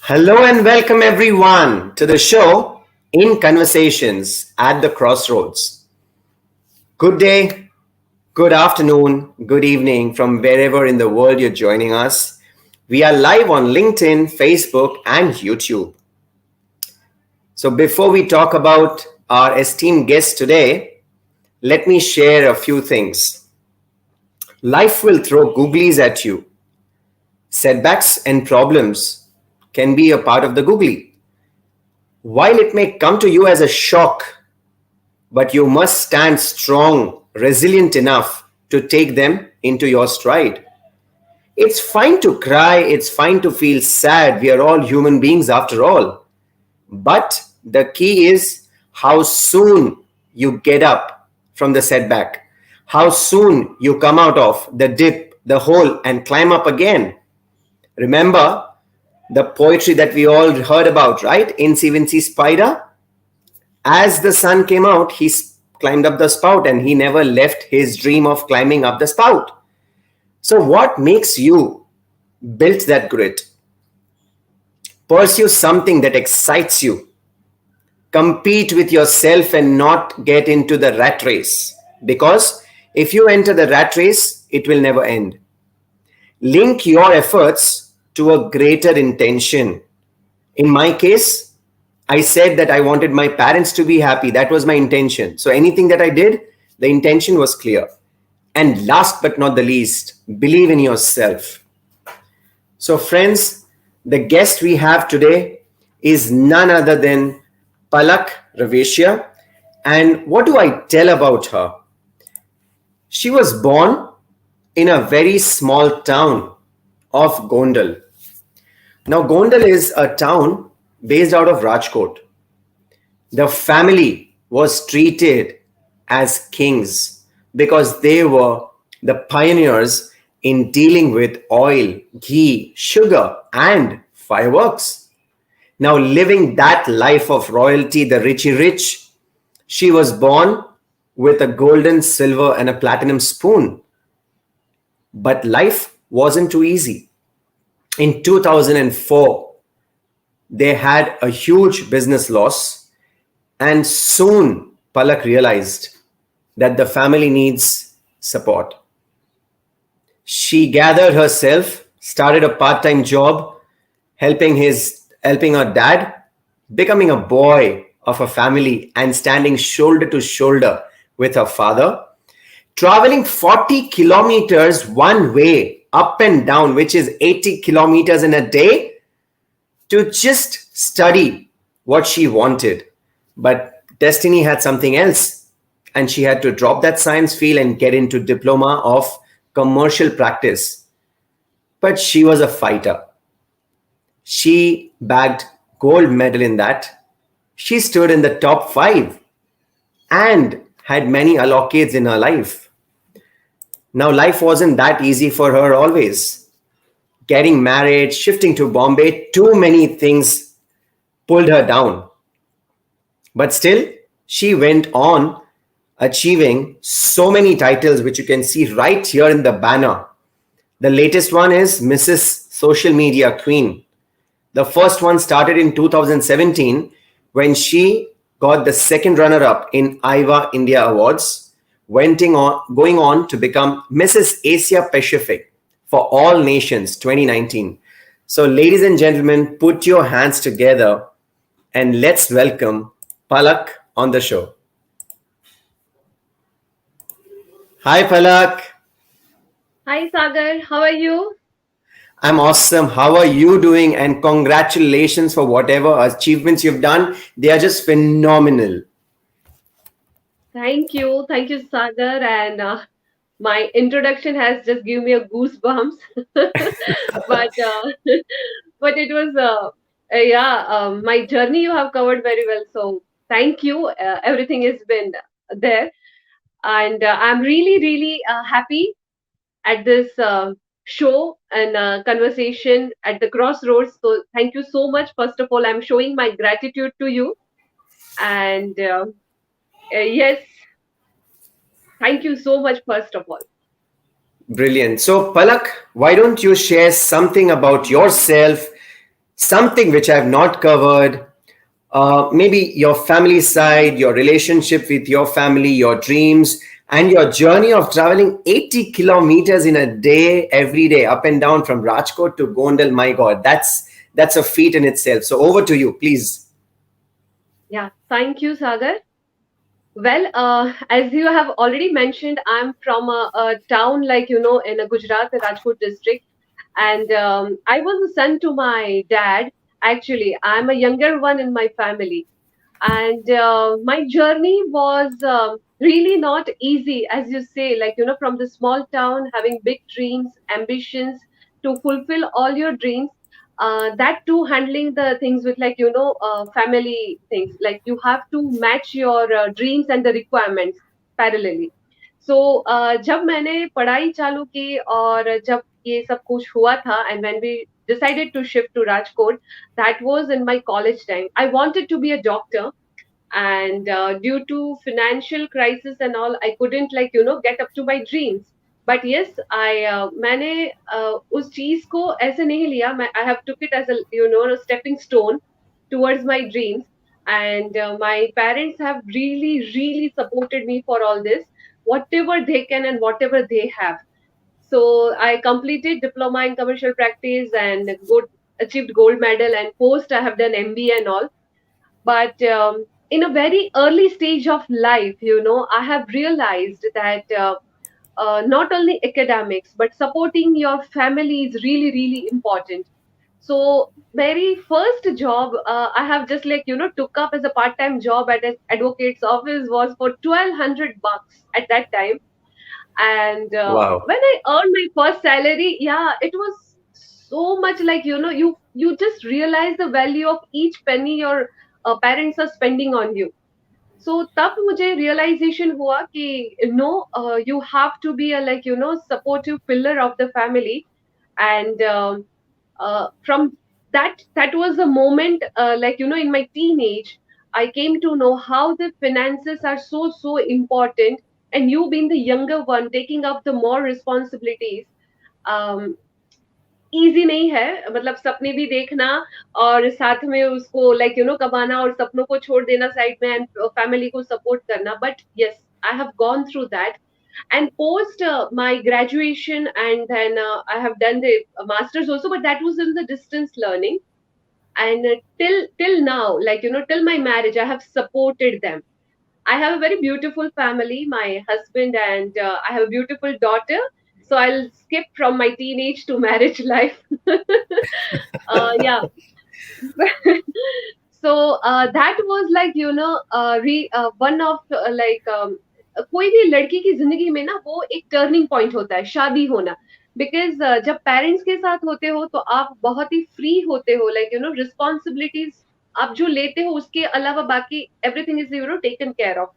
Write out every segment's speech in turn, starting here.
Hello and welcome everyone to the show In Conversations at the Crossroads. Good day, good afternoon, good evening from wherever in the world you're joining us. We are live on LinkedIn, Facebook, and YouTube. So before we talk about our esteemed guest today, let me share a few things. Life will throw googlies at you. Setbacks and problems can be a part of the googly. While it may come to you as a shock, but you must stand strong, resilient enough to take them into your stride. It's fine to cry, it's fine to feel sad. We are all human beings after all. But the key is how soon you get up from the setback, how soon you come out of the dip, the hole, and climb up again. Remember the poetry that we all heard about, right? Incy Wincy Spider. As the sun came out, he climbed up the spout and he never left his dream of climbing up the spout. So, what makes you build that grit? Pursue something that excites you. Compete with yourself and not get into the rat race. Because if you enter the rat race, it will never end. Link your efforts to a greater intention. In my case, I said that I wanted my parents to be happy. That was my intention. So anything that I did, the intention was clear. And last but not the least, believe in yourself. So friends, the guest we have today is none other than Palak Ravesia. And what do I tell about her? She was born in a very small town of Gondal. Now, Gondal is a town based out of Rajkot. The family was treated as kings because they were the pioneers in dealing with oil, ghee, sugar, and fireworks. Now, living that life of royalty, the richy rich, she was born with a golden, silver, and a platinum spoon. But life wasn't too easy. In 2004, they had a huge business loss, and soon Palak realized that the family needs support. She gathered herself, started a part-time job, helping her dad, becoming a boy of a family and standing shoulder to shoulder with her father, traveling 40 kilometers one way up and down, which is 80 kilometers in a day, to just study what she wanted. But destiny had something else, and she had to drop that science field and get into diploma of commercial practice. But she was a fighter. She bagged gold medal in that. She stood in the top 5 and had many allocades in her life. Now, life wasn't that easy for her always. Getting married, shifting to Bombay, too many things pulled her down. But still, she went on achieving so many titles, which you can see right here in the banner. The latest one is Mrs. Social Media Queen. The first one started in 2017 when she got the second runner-up in IVA India Awards, going on to become Mrs. Asia Pacific for all nations 2019. So ladies and gentlemen, put your hands together and let's welcome Palak on the show. Hi Palak. Hi Sagar, how are you? I'm awesome. How are you doing? And congratulations for whatever achievements you've done. They are just phenomenal. Thank you, Sagar. And my introduction has just given me a goosebumps. but but it was my journey you have covered very well. So thank you. Everything has been there, and I'm really happy at this show and conversation at the crossroads. So thank you so much. First of all, I'm showing my gratitude to you, and yes, thank you so much, first of all. Brilliant. So, Palak, why don't you share something about yourself? something which I have not covered, maybe your family side, your relationship with your family, your dreams, and your journey of traveling 80 kilometers in a day, every day, up and down from Rajkot to Gondal. My God, that's a feat in itself. So over to you, please. Yeah, thank you, Sagar. Well, as you have already mentioned, I'm from a town like, in a Gujarat, the Rajkot district. And I was a son to my dad. Actually, I'm a younger one in my family. And my journey was really not easy, as you say, like, from the small town, having big dreams, ambitions to fulfill all your dreams. That too, handling the things with, like, family things, like you have to match your dreams and the requirements parallelly. So जब मैंने पढ़ाई चालू की और जब ये सब कुछ हुआ था, and when we decided to shift to Rajkot, that was in my college time. I wanted to be a doctor, and due to financial crisis and all, I couldn't, like, get up to my dreams. But yes, I मैंने उस चीज को ऐसे नहीं लिया. मैं I have took it as a, a stepping stone towards my dreams. And my parents have really really supported me for all this, whatever they can and whatever they have. So I completed diploma in commercial practice and good achieved gold medal, and post I have done MBA and all. But in a very early stage of life, I have realized that not only academics but supporting your family is really really important. So very first job I have just, like, took up as a part time job at an advocate's office was for 1200 bucks at that time. And Wow. when I earned my first salary, yeah, it was so much, like, you just realize the value of each penny your parents are spending on you. So तब मुझे realization हुआ कि no, you have to be a, like, supportive pillar of the family. And from that was the moment, like, in my teenage, I came to know how the finances are so so important. And you being the younger one, taking up the more responsibilities, um, easy नहीं है, मतलब सपने भी देखना और साथ में उसको, लाइक, कमाना और सपनों को छोड़ देना साइड में, एंड फैमिली को सपोर्ट करना. But yes, I have gone through that. And post my graduation, and then I have done the masters also, but that was in the distance learning. And till now, like, till my marriage, I have supported them. I have a very beautiful family, my husband, and I have a beautiful daughter. So I'll skip from my teenage to marriage life. Yeah. So that was, like, one of like कोई भी लड़की की जिंदगी में ना वो एक turning point होता है, शादी होना. बिकॉज जब पेरेंट्स के साथ होते हो तो आप बहुत ही फ्री होते हो, लाइक, रिस्पॉन्सिबिलिटीज आप जो लेते हो उसके अलावा बाकी everything is, taken care of.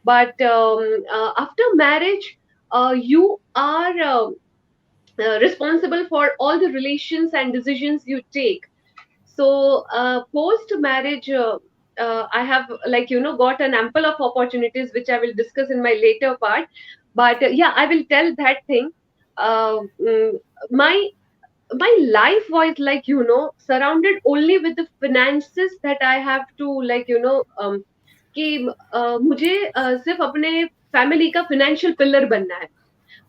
But after marriage, you are responsible for all the relations and decisions you take. So post marriage, I have, like, got an ample of opportunities which I will discuss in my later part. But yeah, I will tell that thing. uh, mm, my my life was, like, surrounded only with the finances that I have to, like, कि मुझे सिर्फ अपने family का financial pillar बनना है.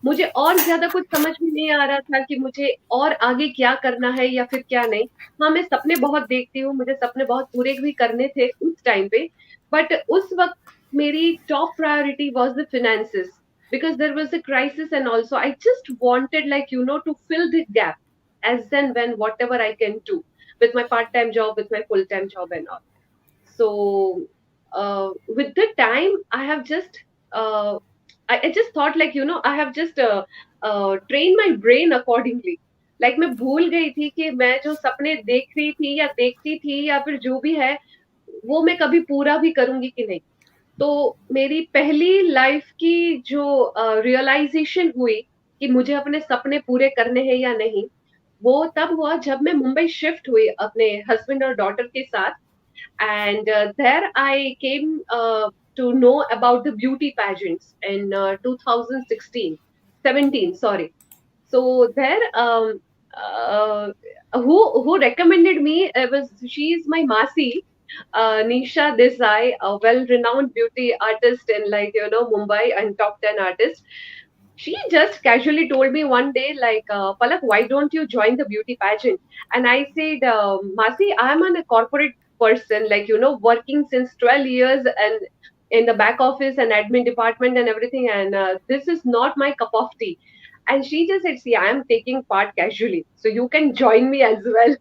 मुझे और ज़्यादा कुछ समझ में नहीं आ रहा था कि मुझे और आगे क्या करना है या फिर क्या नहीं. हाँ, मैं सपने बहुत देखती हूँ, मुझे सपने बहुत पूरे भी करने थे उस टाइम पे, बट उस वक़्त मेरी top priority was the finances, because there was a crisis, and also I just wanted, like, to fill the gap as and when whatever I can do with my part-time job, with my full-time job and all. So with the time I have just I just thought, like, I have just trained my brain accordingly. Like, मैं भूल गई थी कि मैं जो सपने देख रही थी या देखती थी या फिर जो भी है, वो मैं कभी पूरा भी करूंगी कि नहीं. तो मेरी पहली लाइफ की जो रियलाइजेशन हुई कि मुझे अपने सपने पूरे करने हैं या नहीं, वो तब हुआ जब मैं मुंबई शिफ्ट हुई अपने हस्बैंड और डॉटर के साथ. And there I came to know about the beauty pageants in 2016, 17, sorry. So there, a who recommended me was, she is my Masi, Nisha Desai, a well-renowned beauty artist in, like, Mumbai, and top 10 artist. She just casually told me one day, like, Palak, why don't you join the beauty pageant? And I said, Masi, I'm a corporate person, like, working since 12 years and in the back office and admin department and everything, and this is not my cup of tea. And she just said, see, I am taking part casually, so you can join me as well.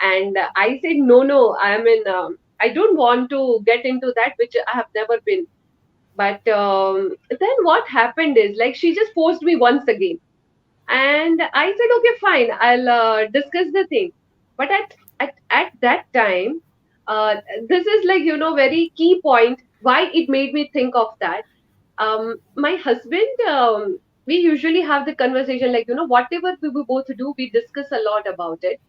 And I said, no, no, I don't want to get into that, which I have never been. But then what happened is, like, she just forced me once again. And I said, okay, fine, I'll discuss the thing. But at that time, uh, this is, like, very key point why it made me think of that. My husband, we usually have the conversation, like, whatever we both do, we discuss a lot about it.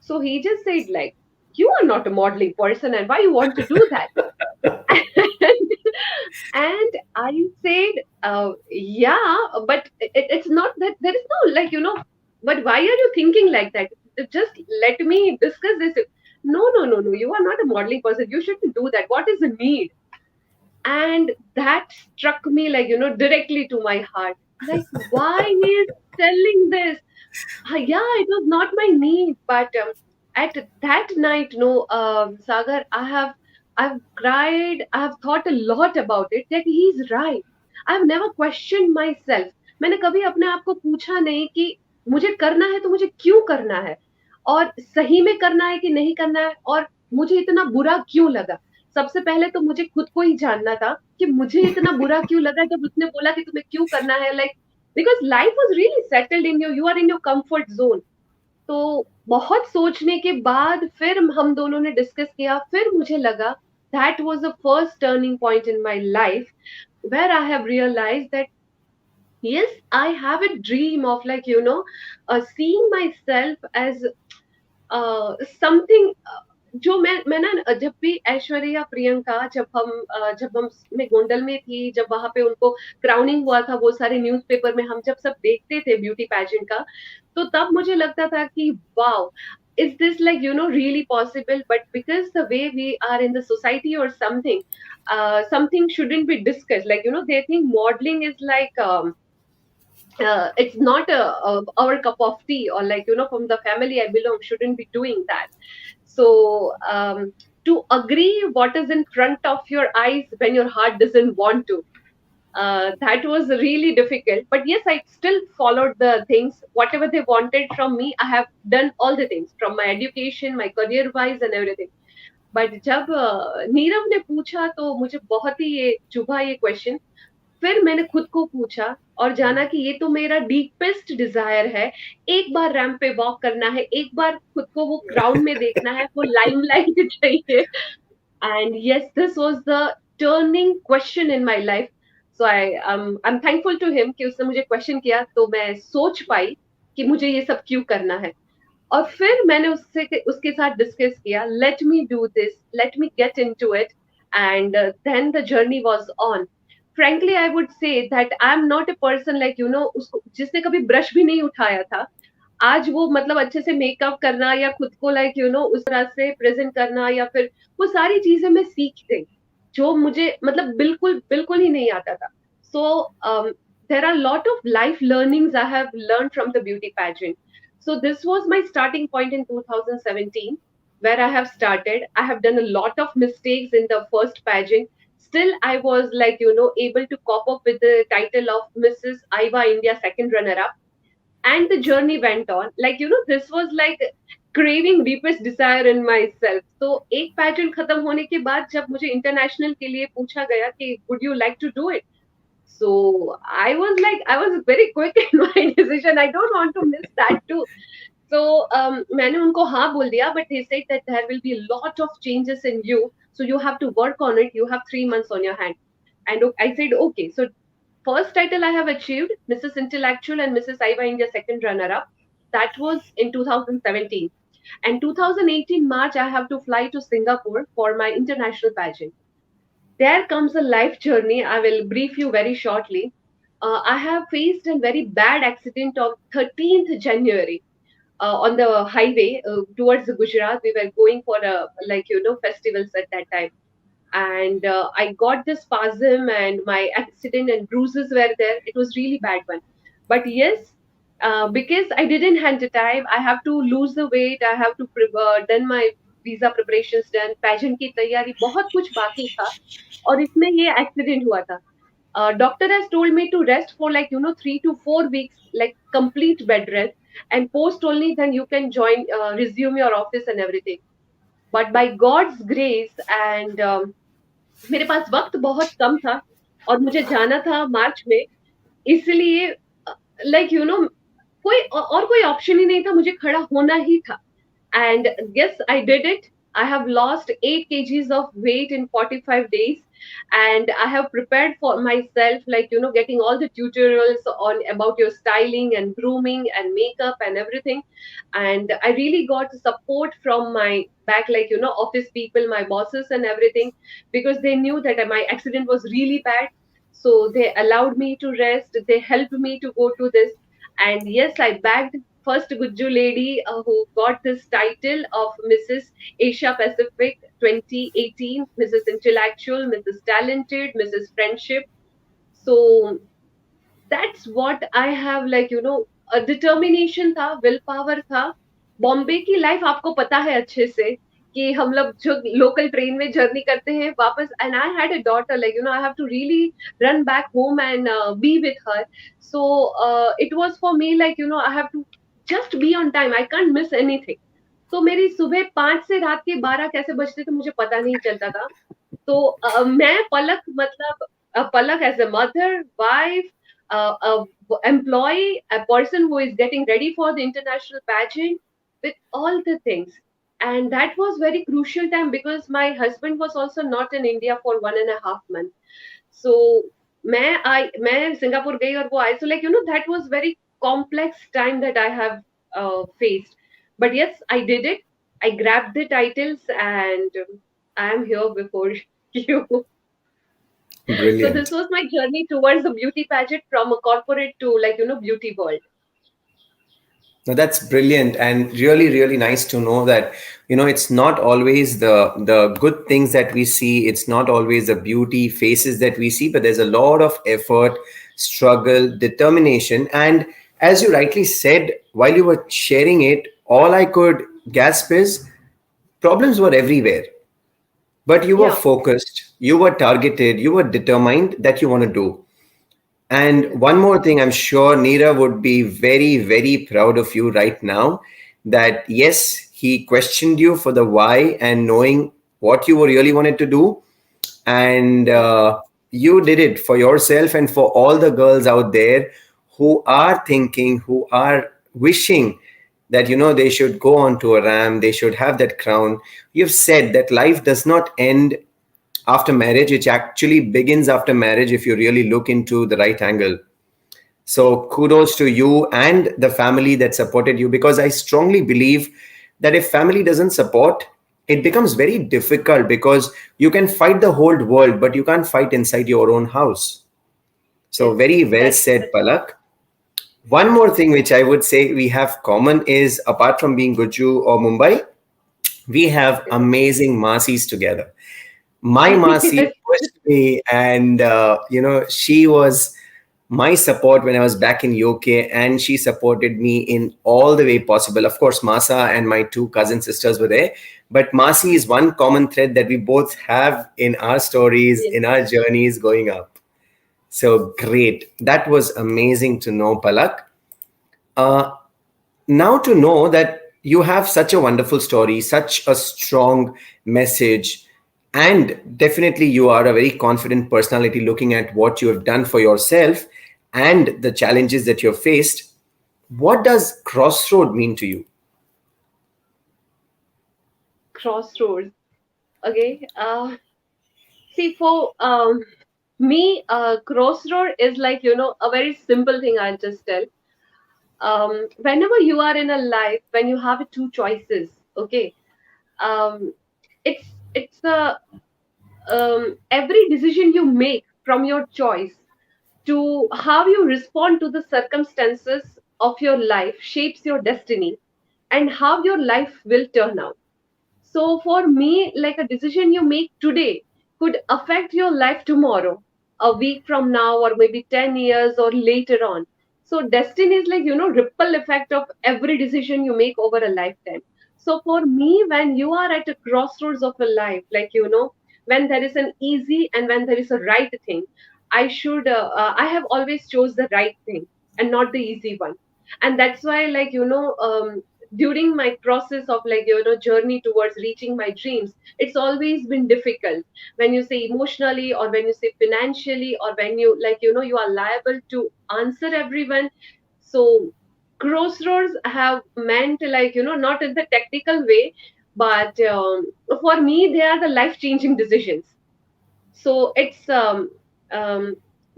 So he just said, like, you are not a modeling person, and why you want to do that? And I said, yeah, but it's not that there is no, like, but why are you thinking like that? Just let me discuss this. No, no, no, no. You are not a modeling person. You shouldn't do that. What is the need? And that struck me, like, directly to my heart. Like, why he is telling this? Yeah, it was not my need, but at that night, no, Sagar, I've cried. I've thought a lot about it. That he's right. I've never questioned myself. मैंने कभी अपने आप को पूछा नहीं कि मुझे करना है तो मुझे क्यों करना है, और सही में करना है कि नहीं करना है, और मुझे इतना बुरा क्यों लगा. सबसे पहले तो मुझे खुद को ही जानना था कि मुझे इतना बुरा क्यों लगा जब उसने बोला कि तुम्हें क्यों करना है. Like, because life was really settled in you are in your comfort zone. तो बहुत सोचने के बाद फिर हम दोनों ने डिस्कस किया. फिर मुझे लगा that was the first turning point in my life, where I have realised that yes, I have a dream of, like, seeing myself as something. जो मैं ना, जब भी ऐश्वर्या प्रियंका, जब हम मैं गोंडल में थी, जब वहां पे उनको क्राउनिंग हुआ था, वो सारे न्यूज़पेपर में हम जब सब देखते थे ब्यूटी पैजेंट का, तो तब मुझे लगता था कि wow, is this, like, really possible? But because the way we are in the society or something, something shouldn't be discussed, like, they think modeling is like, it's not our cup of tea, or, like, from the family I belong, shouldn't be doing that. So to agree what is in front of your eyes when your heart doesn't want to, that was really difficult. But yes, I still followed the things, whatever they wanted from me. I have done all the things, from my education, my career wise, and everything. But जब नीरव ने पूछा तो मुझे बहुत ही ये चुभा ये question. फिर मैंने खुद को पूछा और जाना कि ये तो मेरा डीपेस्ट डिजायर है. एक बार रैंप पे वॉक करना है, एक बार खुद को वो क्राउड में देखना है, वो लाइमलाइट चाहिए. And yes, this was the turning question in my life. So I am thankful to him कि उसने मुझे क्वेश्चन किया, तो मैं सोच पाई कि मुझे ये सब क्यों करना है. और फिर मैंने उसके साथ डिस्कस किया, let me do this, let me get into it. And then the journey was on. Frankly I would say that I am not a person, like, उसको जिसने कभी ब्रश भी नहीं उठाया था, आज वो, मतलब, अच्छे से मेकअप करना या खुद को, लाइक, उस तरह से प्रेजेंट करना, या फिर वो सारी चीजें मैं सीख गई जो मुझे, मतलब, बिल्कुल बिल्कुल ही नहीं आता था. सो there are a lot of life learnings I have learned from the beauty pageant. So this was my starting point in 2017, where I have started. I have done a lot of mistakes in the first pageant. Still, I was, like, able to cope up with the title of Mrs. Aiva India second runner up. And the journey went on. Like, this was like craving deepest desire in myself. So एक pageant खत्म होने के बाद जब मुझे international के लिए पूछा गया कि would you like to do it? So I was like, I was very quick in my decision. I don't want to miss that too. So मैंने उनको हाँ बोल दिया, but they said that there will be a lot of changes in you, so you have to work on it. You have 3 months on your hand. And I said, okay. So first title I have achieved, Mrs. Intellectual and Mrs. Aiva India second runner-up. That was in 2017. And 2018 March, I have to fly to Singapore for my international pageant. There comes a life journey. I will brief you very shortly. I have faced a very bad accident on 13th January. on the highway towards Gujarat. We were going for a, like, festivals at that time. And I got this spasm, and my accident and bruises were there. It was really bad one. But yes, because I didn't hand the time, I have to lose the weight. I have to done my visa preparations done, pageant की तैयारी बहुत कुछ बाकी था, और इसमें ये accident हुआ था. Doctor has told me to rest for, like, 3 to 4 weeks, like complete bed rest, and post only then you can join, resume your office and everything. But by God's grace, and मेरे पास वक्त बहुत कम था, और मुझे जाना था मार्च में, इसलिए लाइक कोई और कोई ऑप्शन ही नहीं था, मुझे खड़ा होना ही था. And yes, I did it. I have lost 8 kgs of weight in 45 days. And I have prepared for myself, like, getting all the tutorials on about your styling and grooming and makeup and everything. And I really got support from my back, like, office people, my bosses and everything, because they knew that my accident was really bad. So they allowed me to rest. They helped me to go to this. And yes, I bagged first Gujju lady who got this title of Mrs. Asia Pacific 2018, Mrs. Intellectual, Mrs. Talented, Mrs. Friendship. So that's what I have, like, a determination था, will power था. बॉम्बे की life आपको पता है अच्छे से, कि हम लोग जो लोकल ट्रेन में जर्नी करते हैं वापस, and I had a daughter, like, I have to really run back home and be with her. So it was for me, like, I have to just be on time, I can't miss anything. तो मेरी सुबह 5 से रात के 12 कैसे बजते थे मुझे पता नहीं चलता था. तो मैं पलक, मतलब Palak as a mother, wife, a employee, a person who is getting ready for the international pageant, with all the things. And that was very crucial time, because my husband was also not in India for 1.5 months. So मैं Singapore गई और वो आई. So, like, that was very complex time that I have faced. But yes, I did it. I grabbed the titles, and I am here before you. So this Brilliant. was my journey towards the beauty pageant, from a corporate to, like, beauty world. Now that's brilliant and really, really nice to know that, it's not always the good things that we see. It's not always the beauty faces that we see, but there's a lot of effort, struggle, determination. And as you rightly said, while you were sharing it, all I could gasp is problems were everywhere. But you were Yeah. focused, you were targeted, you were determined that you want to do. And one more thing, I'm sure Neera would be very, very proud of you right now that yes, he questioned you for the why and knowing what you really wanted to do. And Yeah. you did it for yourself and for all the girls out there who are thinking, who are wishing that, they should go onto a ram, they should have that crown. You've said that life does not end after marriage, it actually begins after marriage if you really look into the right angle. So kudos to you and the family that supported you, because I strongly believe that if family doesn't support, it becomes very difficult, because you can fight the whole world but you can't fight inside your own house. So Yes. very well said, That's true. Palak. One more thing which I would say we have common is, apart from being Guju or Mumbai, we have Yeah. amazing Masis together. My Masi Yes. pushed me, and she was my support when I was back in UK, and she supported me in all the way possible. Of course, Masa and my two cousin sisters were there, but Masi is one common thread that we both have in our stories, Yes. in our journeys going up. So great. That was amazing to know, Palak. Uh, Now to know that you have such a wonderful story, such a strong message, and definitely you are a very confident personality looking at what you have done for yourself and the challenges that you've faced. What does crossroad mean to you? Crossroads. Okay. See, for me, crossroad is, like, a very simple thing. I'll just tell. Whenever you are in a life, when you have two choices, okay, um, it's a every decision you make from your choice to how you respond to the circumstances of your life shapes your destiny. and how your life will turn out. So for me, like a decision you make today could affect your life tomorrow, a week from now, or maybe 10 years or later on. So destiny is like, ripple effect of every decision you make over a lifetime. So for me, when you are at a crossroads of a life, like, when there is an easy and when there is a right thing, I have always chose the right thing and not the easy one. And that's why, like, during my process of, like, journey towards reaching my dreams, it's always been difficult, when you say emotionally or when you say financially or when you, like, you are liable to answer everyone. So crossroads have meant, like, not in the technical way, but for me they are the life changing decisions. So it's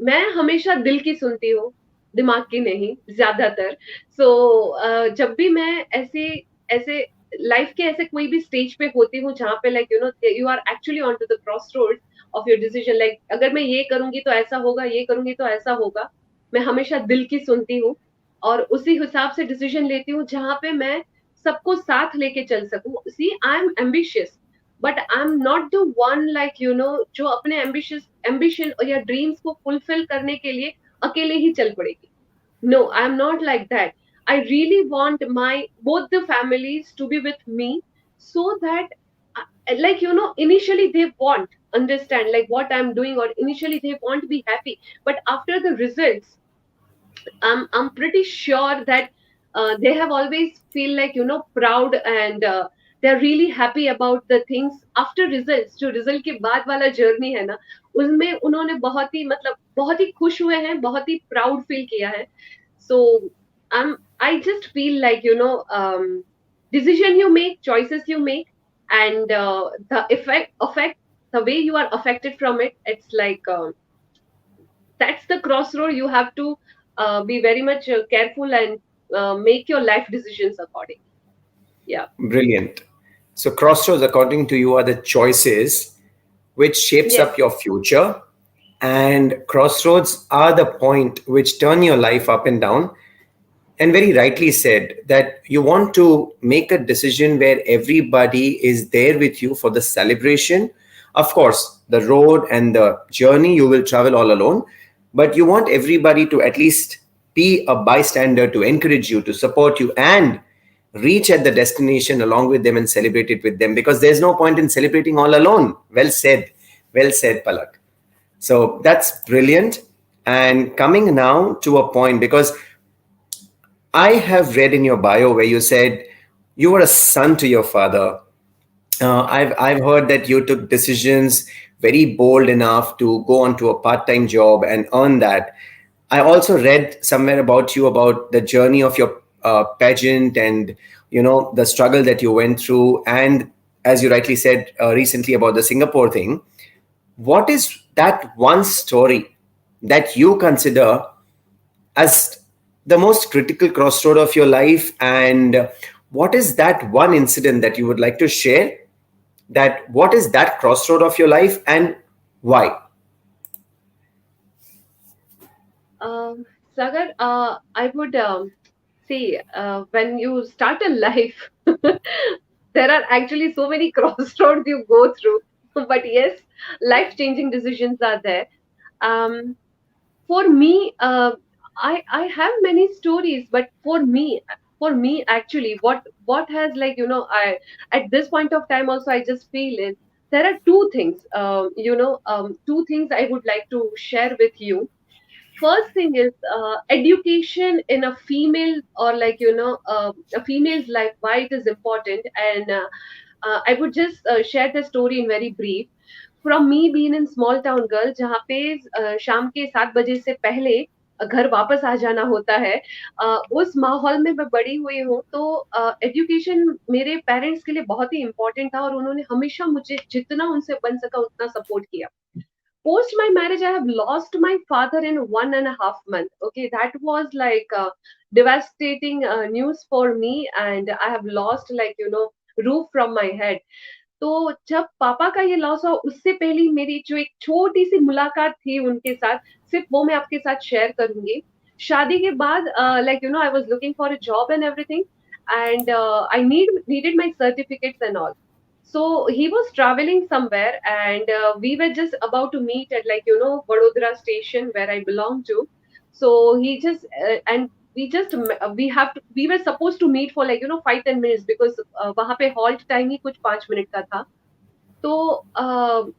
मैं हमेशा दिल की सुनती हूँ, दिमाग की नहीं ज्यादातर. सो जब भी मैं ऐसे ऐसे लाइफ के ऐसे कोई भी स्टेज पे होती हूँ जहाँ पे, like, you are actually on to the cross road of your decision, like अगर मैं ये करूंगी तो ऐसा होगा, ये करूंगी तो ऐसा होगा, मैं हमेशा दिल की सुनती हूँ और उसी हिसाब से डिसीजन लेती हूँ जहाँ पे मैं सबको साथ लेके चल सकूं. See I am ambitious, but I am not the one, like, जो अपने एम्बिशन या ड्रीम्स को फुलफिल करने के लिए अकेले ही चल पड़ेगी. No, I am not like that. I really want my both the families to be with me, so that, like, initially they want understand like what I'm doing, or initially they want to be happy, but after the results, I'm pretty sure that they have always feel like, proud, and they're really happy about the things after results. जो result के बाद वाला journey है ना, उसमें उन्होंने बहुत ही, मतलब बहुत ही खुश हुए हैं, बहुत ही proud feel किया है. So I just feel like, decision you make, choices you make, and the effect, the way you are affected from it, it's like, that's the crossroad. You have to be very much careful and make your life decisions accordingly. Yeah. Brilliant. So crossroads, according to you, are the choices which shapes Yes. up your future, and crossroads are the point which turn your life up and down. And very rightly said that you want to make a decision where everybody is there with you for the celebration. Of course, the road and the journey you will travel all alone, but you want everybody to at least be a bystander, to encourage you, to support you, and reach at the destination along with them and celebrate it with them, because there's no point in celebrating all alone. Well said, Palak. So that's brilliant. And coming now to a point, because I have read in your bio where you said you were a son to your father. I've heard that you took decisions very bold enough to go onto a part-time job and earn that. I also read somewhere about you, about the journey of your pageant, and the struggle that you went through, and as you rightly said recently about the Singapore thing. What is that one story that you consider as the most critical crossroad of your life, and what is that one incident that you would like to share, that what is that crossroad of your life and why? Sagar, I would say, when you start a life, there are actually so many crossroads you go through. But yes, life changing decisions are there. Um, for me, I have many stories, but for me actually, what has, like, I, at this point of time also, I just feel it. There are two things, two things I would like to share with you. First thing is, education in a female, or, like, a female's life, why it is important. And I would just share the story in very brief. From me being in small town girl, जहाँ पे शाम के 7 बजे से पहले घर वापस आ जाना होता है, उस माहौल में मैं बड़ी हुई हूँ. तो एजुकेशन मेरे पेरेंट्स के लिए बहुत ही इम्पोर्टेंट था, और उन्होंने हमेशा मुझे जितना उनसे बन सका उतना सपोर्ट किया. Post my marriage, I have lost my father in 1.5 months. Okay, that was like devastating news for me, and I have lost, like, roof from my head. तो जब पापा का ये लॉस हुआ, उससे पहले मेरी जो एक छोटी सी मुलाकात थी उनके साथ, सिर्फ वो मैं आपके साथ शेयर करूंगी. शादी के बाद, like, I was looking for a job and everything, and I needed my certificates and all. So he was traveling somewhere, and we were just about to meet at, like, Vadodara station where I belong to. So he just and we were supposed to meet for, like, 5-10 minutes, because वहाँ पे halt time ही कुछ 5 minute का था. तो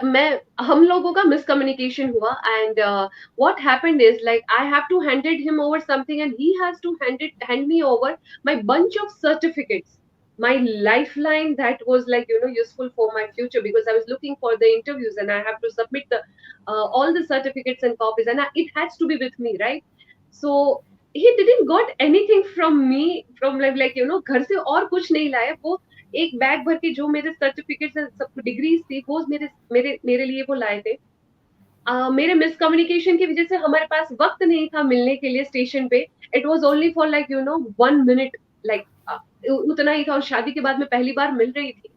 मैं हम लोगों का मिसकम्युनिकेशन हुआ, and what happened is, like, I have to handed him over something, and he has to hand me over my bunch of certificates, my lifeline that was, like, useful for my future, because I was looking for the interviews and I have to submit the all the certificates and copies, and it has to be with me, right? So he didn't got anything from me, from, like, घर से और कुछ नहीं लाया वो. एक bag भर के जो मेरे सर्टिफिकेट्स एंड सब डिग्रीज थी, वो मेरे मेरे मेरे लिए वो लाए थे. मेरे मिसकम्युनिकेशन की वजह से हमारे पास वक्त नहीं था मिलने के लिए स्टेशन पे. It was only for, like, 1 minute, like, उतना ही था, और शादी के बाद मैं पहली बार मिल रही थी.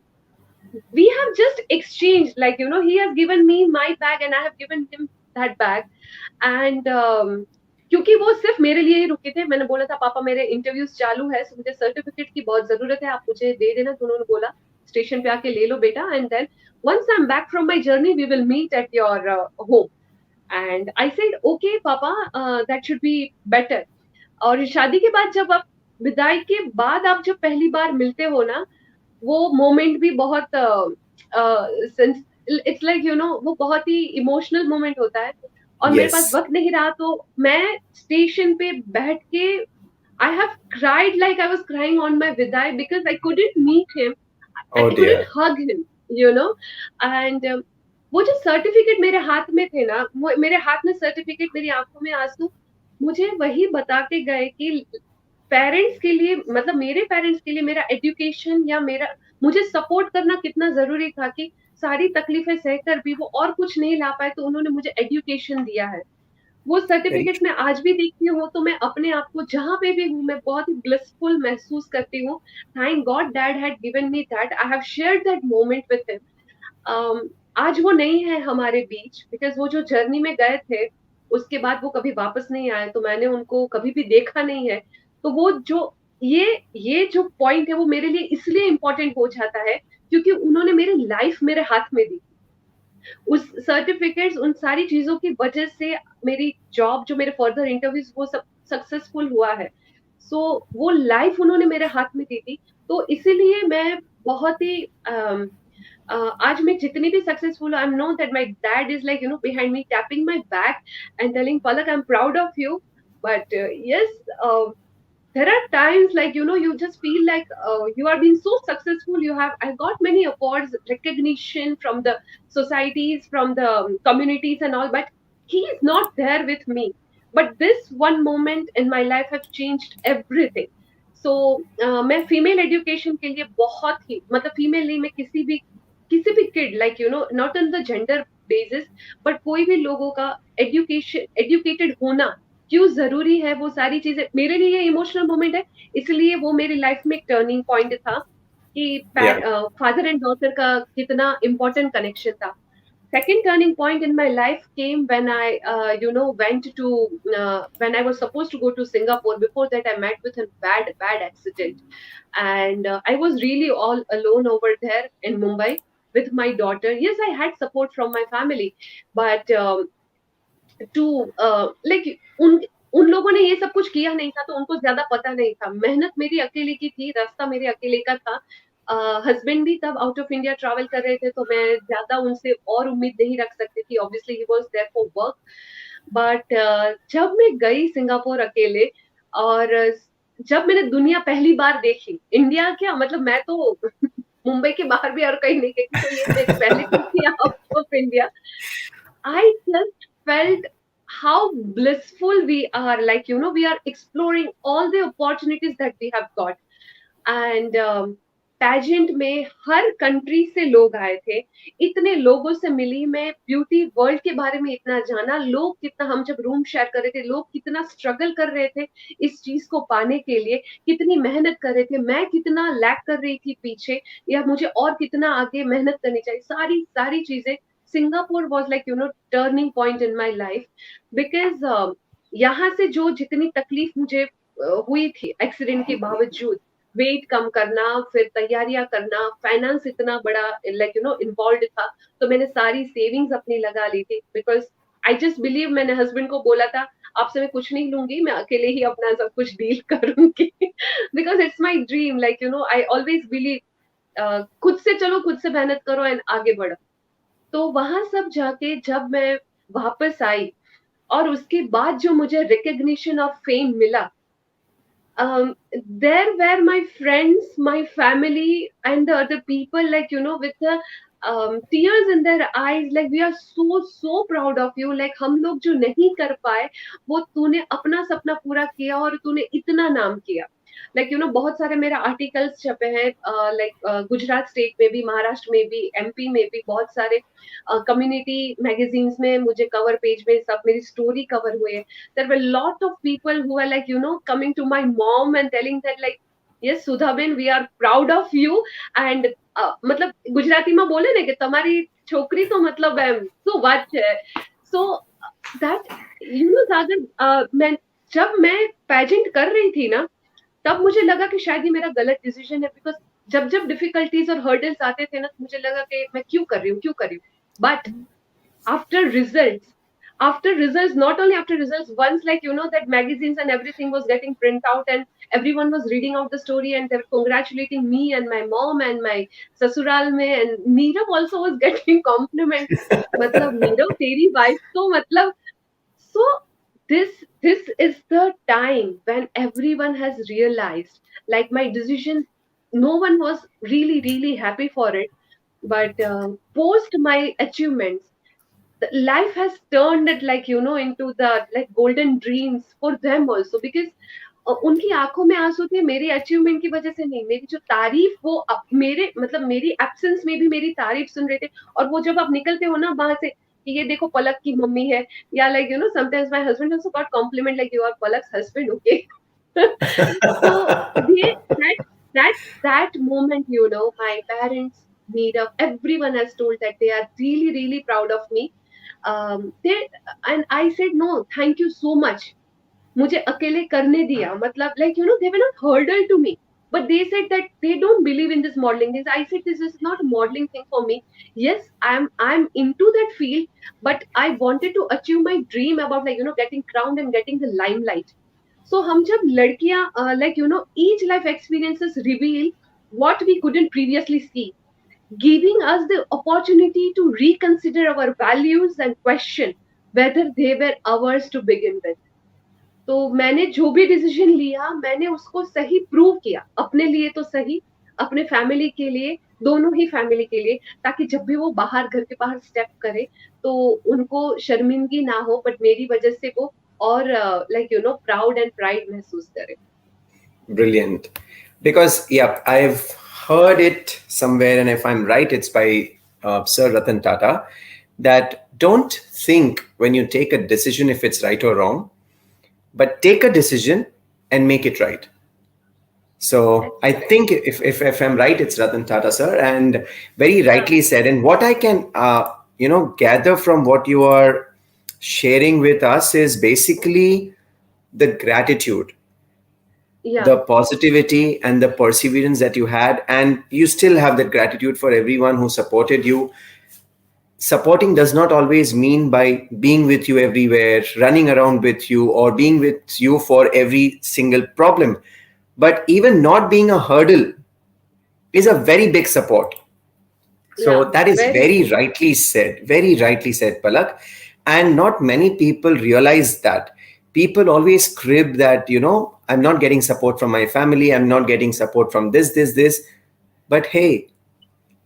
We have just exchanged, like, he has given me my bag and I have given him that bag. And क्योंकि वो सिर्फ मेरे लिए ही रुके थे. मैंने बोला था, पापा मेरे इंटरव्यूज चालू है, so मुझे सर्टिफिकेट की बहुत जरूरत है, आप मुझे दे देना. तो उन्होंने बोला, स्टेशन पे आके ले लो बेटा, and then once I'm back from my journey we will meet at your home. And I said, okay papa, that should be better. और शादी के बाद, जब आप विदाई के बाद आप जब पहली बार मिलते हो ना, वो मोमेंट भी बहुत इट्स लाइक, वो बहुत ही इमोशनल मोमेंट होता है. और मेरे पास Yes. वक्त नहीं रहा, तो मैं स्टेशन पे बैठ के I have cried, like I was crying on my विदाई, because I couldn't meet him, Oh I couldn't dear. Hug him, you know. And वो जो सर्टिफिकेट मेरे हाथ में थे ना, मेरे हाथ में सर्टिफिकेट, मेरी आंखों में आंसू, मुझे वही बता के गए कि पेरेंट्स के लिए, मतलब मेरे पेरेंट्स के लिए मेरा एजुकेशन या मेरा मुझे सपोर्ट करना कितना जरूरी था, कि सारी तकलीफें सहकर भी वो और कुछ नहीं ला पाए, तो उन्होंने मुझे एजुकेशन दिया है. वो Very सर्टिफिकेट्स true. मैं आज भी देखती हूँ, तो मैं अपने आप को जहाँ पे भी हूँ, मैं बहुत ही ब्लिसफुल महसूस करती हूँ. Thank God dad had given me that, I have shared that moment with him. आज वो नहीं है हमारे बीच, बिकॉज वो जो जर्नी में गए थे, उसके बाद वो कभी वापस नहीं आए, तो मैंने उनको कभी भी देखा नहीं है. तो वो जो ये जो पॉइंट है, वो मेरे लिए इसलिए इम्पोर्टेंट हो जाता है, क्योंकि उन्होंने मेरी लाइफ मेरे हाथ में दी. उस सर्टिफिकेट्स, उन सारी चीजों की वजह से मेरी जॉब, जो मेरे फर्दर इंटरव्यूज, वो सब सक्सेसफुल हुआ है. सो वो लाइफ उन्होंने मेरे हाथ में दी थी. तो इसीलिए मैं बहुत ही आज मैं जितनी भी successful, I am know that my dad is, like, behind me, tapping my back and telling, Palak, I am proud of you. But yes, there are times, like, you just feel like you are being so successful, I got many awards, recognition from the societies, from the communities and all, but he is not there with me. But this one moment in my life have changed everything. So मैं female education के लिए बहुत ही, मतलब female नहीं, मैं किसी भी kid, like, not on the gender basis, but कोई भी लोगों का एजुकेटेड होना क्यों जरूरी है, वो सारी चीजें मेरे लिए इमोशनल मोमेंट है. इसलिए वो मेरी लाइफ में एक टर्निंग पॉइंट था, कि Yeah. फादर एंड डॉटर का कितना इम्पोर्टेंट कनेक्शन था. Second turning point in my life came when I went to when I was supposed to go to Singapore. Before that, I met with a bad accident, and I was really all alone over there in Mumbai with my daughter. Yes, I had support from my family, but to like, उन उन लोगों ने ये सब कुछ किया नहीं था, तो उनको ज्यादा पता नहीं था. मेहनत मेरी अकेले की थी, रास्ता मेरे अकेले का था. हस्बैंड भी तब आउट ऑफ इंडिया ट्रैवल कर रहे थे, तो मैं ज्यादा उनसे और उम्मीद नहीं रख सकती थी. Obviously he was there for work. But जब मैं गई सिंगापुर अकेले, और जब मैंने दुनिया पहली बार देखी, इंडिया क्या, मतलब मैं तो मुंबई के बाहर भी और कहीं नहीं गई थी, तो ये मेरी पहली ट्रिप थी out of India. I just felt how blissful we are. Like, we are exploring all the opportunities that we have got. And pageant में हर कंट्री से लोग आए थे. इतने लोगों से मिली मैं, ब्यूटी वर्ल्ड के बारे में इतना जाना. लोग कितना, हम जब रूम शेयर कर रहे थे, लोग कितना स्ट्रगल कर रहे थे इस चीज को पाने के लिए, कितनी मेहनत कर रहे थे, मैं कितना लैक कर रही थी पीछे, या मुझे और कितना आगे मेहनत करनी चाहिए. सारी सारी चीजें, Singapore was like, turning point in my life. Because यहाँ से जो जितनी तकलीफ मुझे हुई थी एक्सीडेंट के बावजूद, वेट कम करना, फिर तैयारियां करना, फाइनेंस इतना बड़ा लाइक इन्वॉल्व था, तो मैंने सारी सेविंग्स अपनी लगा ली थी, बिकॉज आई जस्ट बिलीव, मैंने हस्बैंड को बोला था आपसे मैं कुछ नहीं लूंगी, मैं अकेले ही अपना सब कुछ डील करूंगी because it's my dream, like I always believe खुद से चलो, खुद से मेहनत करो एंड आगे बढ़ो। तो वहां सब जाके जब मैं वापस आई, और उसके बाद जो मुझे रिकग्निशन ऑफ फेम मिला, there were my friends, my family, and the other people, like, with the tears in their eyes, like, we are so proud of you. Like, हम लोग जो नहीं कर पाए, वो तूने अपना सपना पूरा किया और तूने इतना नाम किया। लाइक बहुत सारे मेरे आर्टिकल्स छपे हैं, लाइक गुजरात स्टेट में भी, महाराष्ट्र में भी, एमपी में भी, बहुत सारे कम्युनिटी मैगजीन्स में मुझे कवर पेज में सब मेरी स्टोरी कवर हुए है। There were a lot of people who were like, coming to my mom and telling that like, yes, Sudhaben, we are proud of you. And मतलब गुजराती में बोले ना कि तुम्हारी छोकरी तो मतलब so what है। So that, सागर, जब मैं पेजेंट कर रही थी ना, तब मुझे लगा कि शायद ये मेरा गलत डिसीजन है, बिकॉज जब जब डिफिकल्टीज और हर्डल्स आते थे ना, तो मुझे लगा कि मैं क्यों कर रही हूँ, क्यों कर रही हूँ। But after results after results, not only after results, once, like, that magazines and everything was getting print out, and everyone was reading out the story, and they were congratulating me and my mom and my sasural mein, and Neerav also was getting compliments, matlab Neerav teri wife to matlab, so this is the time when everyone has realized, like, my decision, no one was really happy for it, but post my achievements, life has turned it, like, into the like golden dreams for them also, because उनकी आंखों में आंसू थे मेरे achievement की वजह से नहीं, मेरी जो तारीफ, वो मेरे मतलब मेरी एब्सेंस में भी मेरी तारीफ सुन रहे थे। और वो जब आप निकलते हो ना वहां से कि ये देखो पलक की मम्मी है, या like sometimes my husband also got compliment like you are Palak's husband, okay. So they that that moment, my parents, Meera, everyone has told that they are really proud of me. They, and I said no, thank you so much. मुझे अकेले करने दिया, मतलब like they were not hurdle to me, but they said that they don't believe in this modeling things. I said this is not a modeling thing for me. Yes, I'm into that field, but I wanted to achieve my dream about, like, getting crowned and getting the limelight. So हम जब लड़कियां, like, each life experiences reveal what we couldn't previously see, giving us the opportunity to reconsider our values and question whether they were ours to begin with. तो मैंने जो भी decision लिया, मैंने उसको सही प्रूव किया, अपने लिए तो सही, अपने फैमिली के लिए, दोनों ही फैमिली के लिए, ताकि जब भी वो बाहर, घर के बाहर स्टेप करे, तो उनको शर्मिंदगी ना हो, बट मेरी वजह से वो और लाइक प्राउड एंड प्राइड महसूस करे। Brilliant. Because, yeah, I've heard it somewhere, and if I'm right, it's by Sir Ratan Tata, that don't think when you take a decision if it's right or wrong, but take a decision and make it right. So I think if I'm right, it's Ratan Tata, sir, and very Yeah, rightly said. And what I can gather from what you are sharing with us is basically the gratitude, yeah, the positivity and the perseverance that you had, and you still have that gratitude for everyone who supported you. Supporting does not always mean by being with you everywhere, running around with you, or being with you for every single problem, but even not being a hurdle is a very big support. So yeah, that is very true. very rightly said, Palak. And not many people realize that. People always crib that, I'm not getting support from my family, I'm not getting support from this. But hey,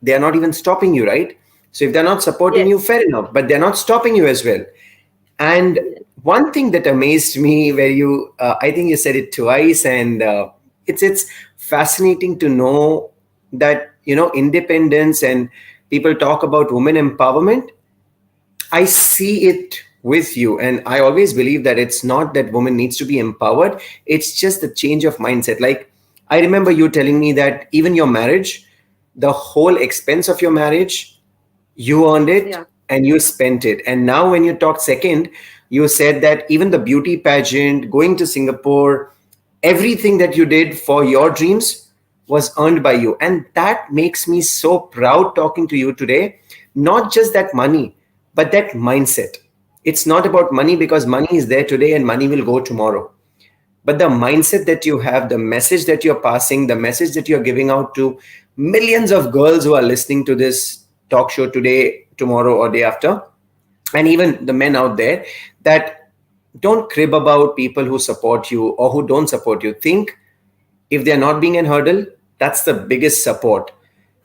they are not even stopping you, right? So if they're not supporting Yes, you, fair enough, but they're not stopping you as well. And yes, one thing that amazed me, where I think you said it twice, and it's fascinating to know that independence, and people talk about women empowerment. I see it with you, and I always believe that it's not that woman needs to be empowered. It's just the change of mindset. Like, I remember you telling me that even your marriage, the whole expense of your marriage, you earned it yeah, and you spent it. And now when you talked second, you said that even the beauty pageant, going to Singapore, Everything that you did for your dreams was earned by you. And that makes me so proud talking to you today. Not just that money, but that mindset. It's not about money because money is there today and money will go tomorrow. But the mindset that you have, the message that you're passing, the message that you're giving out to millions of girls who are listening to this talk show today, tomorrow, or day after, and even the men out there, that don't crib about people who support you or who don't support you. Think, if they're not being an hurdle, that's the biggest support.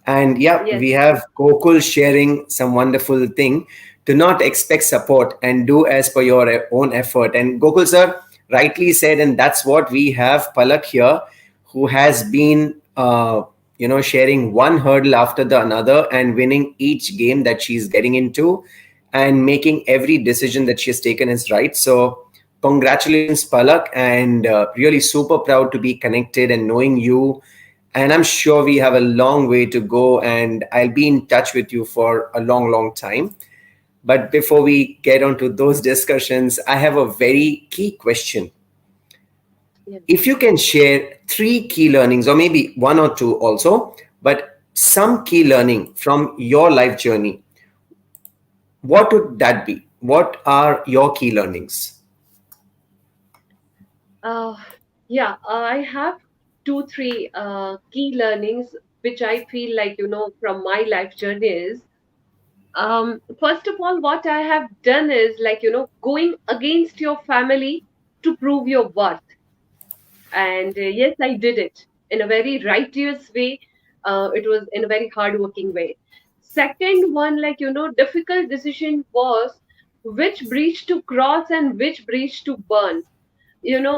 And yeah, Yes. we have Gokul sharing some wonderful thing. Do not expect support and do as per your own effort. And Gokul sir rightly said, and that's what we have Palak here, who has been sharing one hurdle after the another and winning each game that she's getting into, and making every decision that she has taken is right. So congratulations, Palak, and really super proud to be connected and knowing you. And I'm sure we have a long way to go, and I'll be in touch with you for a long, long time. But before we get on to those discussions, I have a very key question. Yes. If you can share three key learnings, or maybe one or two also, but some key learning from your life journey, what would that be? What are your key learnings? Uh, yeah, I have two, three key learnings which I feel like, from my life journey is, first of all, what I have done is like, going against your family to prove your worth. And yes, I did it in a very righteous way. It was in a very hardworking way. Second one, like, difficult decision was which bridge to cross and which bridge to burn. You know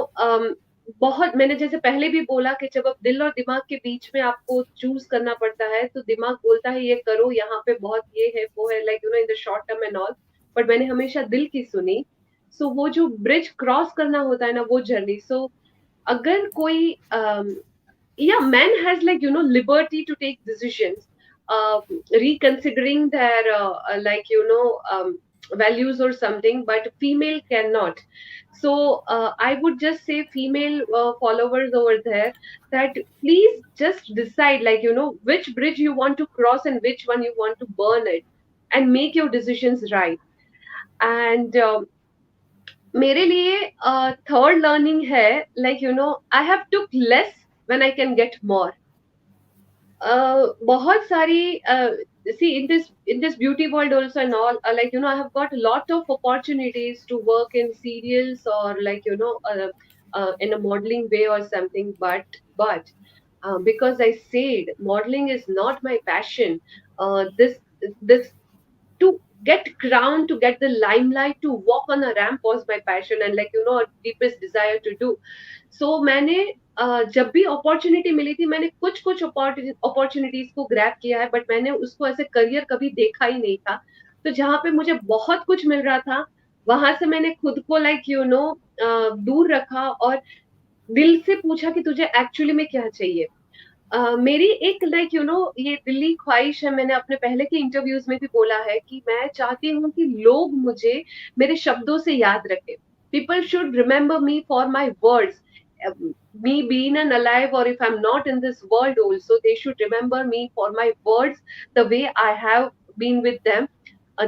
बहुत मैंने जैसे पहले भी बोला कि जब आप दिल और दिमाग के बीच में आपको चूज करना पड़ता है तो दिमाग बोलता है ये करो यहाँ पे बहुत ये है वो है like in the short term and all but मैंने हमेशा दिल की सुनी सो वो जो ब्रिज क्रॉस करना होता है ना वो जर्नी सो अगर कोई yeah, man has like liberty to take decisions, uh, reconsidering their values or something, but female cannot. So I would just say female followers over there that please just decide like which bridge you want to cross and which one you want to burn it, and make your decisions right. And मेरे लिए third learning है like I have took less when I can get more बहुत सारी see in this beauty world also and all I have got a lot of opportunities to work in serials or in a modeling way or something but because I said modeling is not my passion, this to get crowned, to get the limelight, to walk on a ramp was my passion and a deepest desire to do. So मैंने जब भी opportunity मिली थी मैंने कुछ कुछ opportunities को grab किया है बट मैंने उसको ऐसे करियर कभी देखा ही नहीं था. तो जहाँ पे मुझे बहुत कुछ मिल रहा था वहां से मैंने खुद को दूर रखा और दिल से पूछा कि तुझे एक्चुअली में क्या चाहिए. मेरी एक ये दिल्ली ख्वाहिश है, मैंने अपने पहले के इंटरव्यूज में भी बोला है कि मैं चाहती हूँ कि लोग मुझे मेरे शब्दों से याद रखें. People should remember me for my words. Me being an alive or if I'm not in this world also they should remember me for my words, the way I have been with them.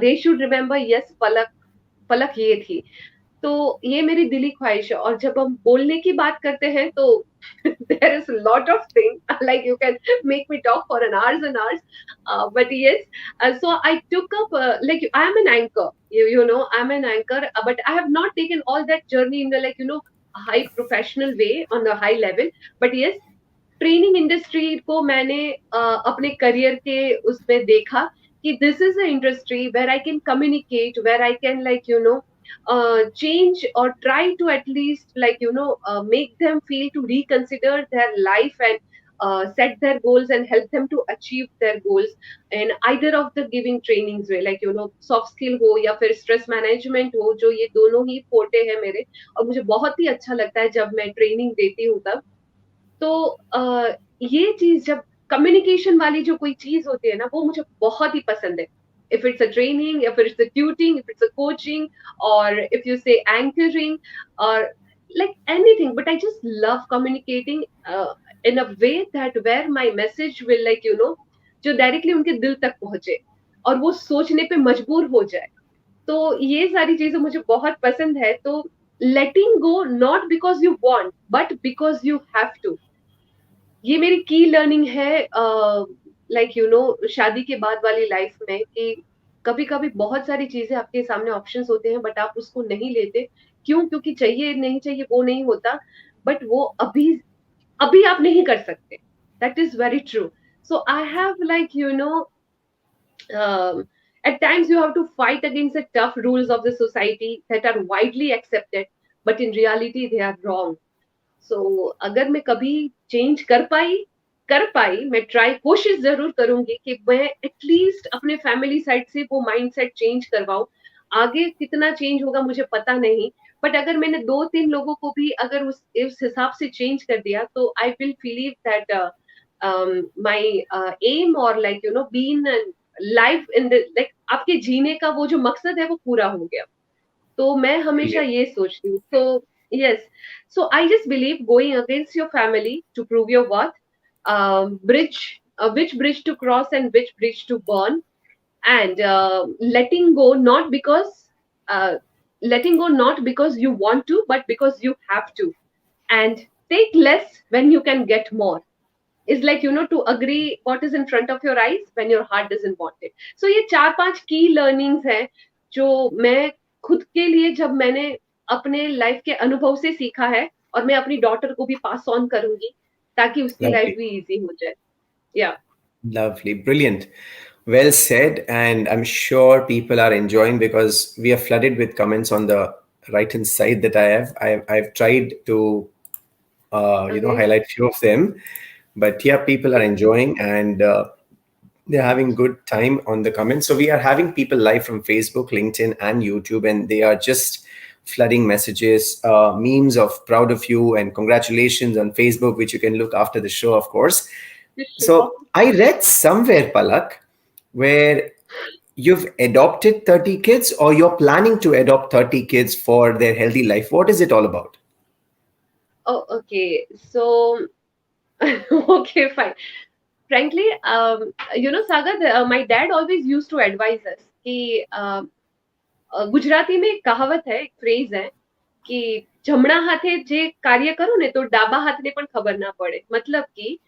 They should remember yes पलक पलक ये थी. तो ये मेरी दिली ख्वाहिश है. और जब हम बोलने की बात करते हैं तो there is a lot of things like you can make me talk for an hours and hours, but yes, so I took up I am an anchor, I'm an anchor, but I have not taken all that journey in the high professional way on the high level. But yes, training industry को मैंने अपने करियर के उसमें देखा कि this is a industry where I can communicate, where I can change or try to at least make them feel to reconsider their life and set their goals and help them to achieve their goals and either of the giving trainings way soft skill हो या फिर stress management हो, जो ये दोनों ही फोटे हैं मेरे. और मुझे बहुत ही अच्छा लगता है जब मैं ट्रेनिंग देती हूँ तब. तो ये चीज जब कम्युनिकेशन वाली जो कोई चीज होती है ना वो मुझे बहुत ही पसंद है. if it's a training, if it's a tutoring, if it's a coaching, or if you say anchoring, or like anything, but I just love communicating in a way that where my message will जो directly उनके दिल तक पहुंचे और वो सोचने पे मजबूर हो जाए। तो ये सारी चीजें मुझे बहुत पसंद है। तो letting go not because you want but because you have to, ये मेरी की लर्निंग है शादी के बाद वाली लाइफ में कि कभी कभी बहुत सारी चीजें आपके सामने ऑप्शंस होते हैं बट आप उसको नहीं लेते। क्यों? क्योंकि चाहिए नहीं चाहिए वो नहीं होता, बट वो अभी अभी आप नहीं कर सकते। That is very true. So I have um, at times you have to fight against the tough rules of the society that are widely accepted, but in reality they are wrong. सो अगर मैं कभी change कर पाई मैं try कोशिश जरूर करूंगी कि मैं एटलीस्ट अपने फैमिली साइड से वो माइंडसेट चेंज करवाऊं। आगे कितना चेंज होगा मुझे पता नहीं, बट अगर मैंने 2-3 लोगों को भी अगर उस हिसाब से चेंज कर दिया तो I will believe that my am or been life in the आपके जीने का वो जो मकसद है वो पूरा हो गया। तो मैं हमेशा Brilliant. ये सोचती हूँ। तो yes, so I just believe going against your family to prove your worth, bridge which bridge to cross and which bridge to burn, and uh, letting go not because you want to but because you have to, and take less when you can get more is to agree what is in front of your eyes when your heart doesn't want it. So ये 4-5 की learnings है जो मैं खुद के लिए जब मैंने अपने लाइफ के अनुभव से सीखा है और मैं अपनी डॉटर को भी पास ऑन करूंगी ताकि उसकी लाइफ Lovely. भी इजी हो जाए। या Lovely. Brilliant. Well said. And I'm sure people are enjoying because we are flooded with comments on the right hand side that I have. I've tried to, okay, highlight few of them. But yeah, people are enjoying and they're having good time on the comments. So we are having people live from Facebook, LinkedIn, and YouTube, and they are just flooding messages, memes of proud of you and congratulations on Facebook, which you can look after the show, of course. sure. So I read somewhere, Palak, where you've adopted 30 kids or you're planning to adopt 30 kids for their healthy life. What is it all about? Oh, okay. So, okay, fine. Frankly, Sagar, my dad always used to advise us कि ગુજરાતી में एक કહાવત है, एक phrase है कि જમણા હાથે જે કાર્ય કરો ને તો ડાબા હાથને પણ ખબર ના પડે। मतलब कि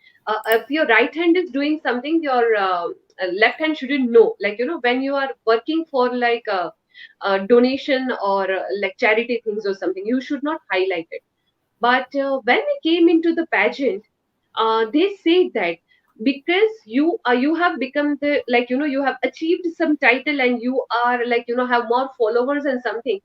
if your right hand is doing something, your left hand shouldn't know, when you are working for donation or like charity things or something, you should not highlight it. But when we came into the pageant, they say that because you have become the you have achieved some title and you are have more followers and something,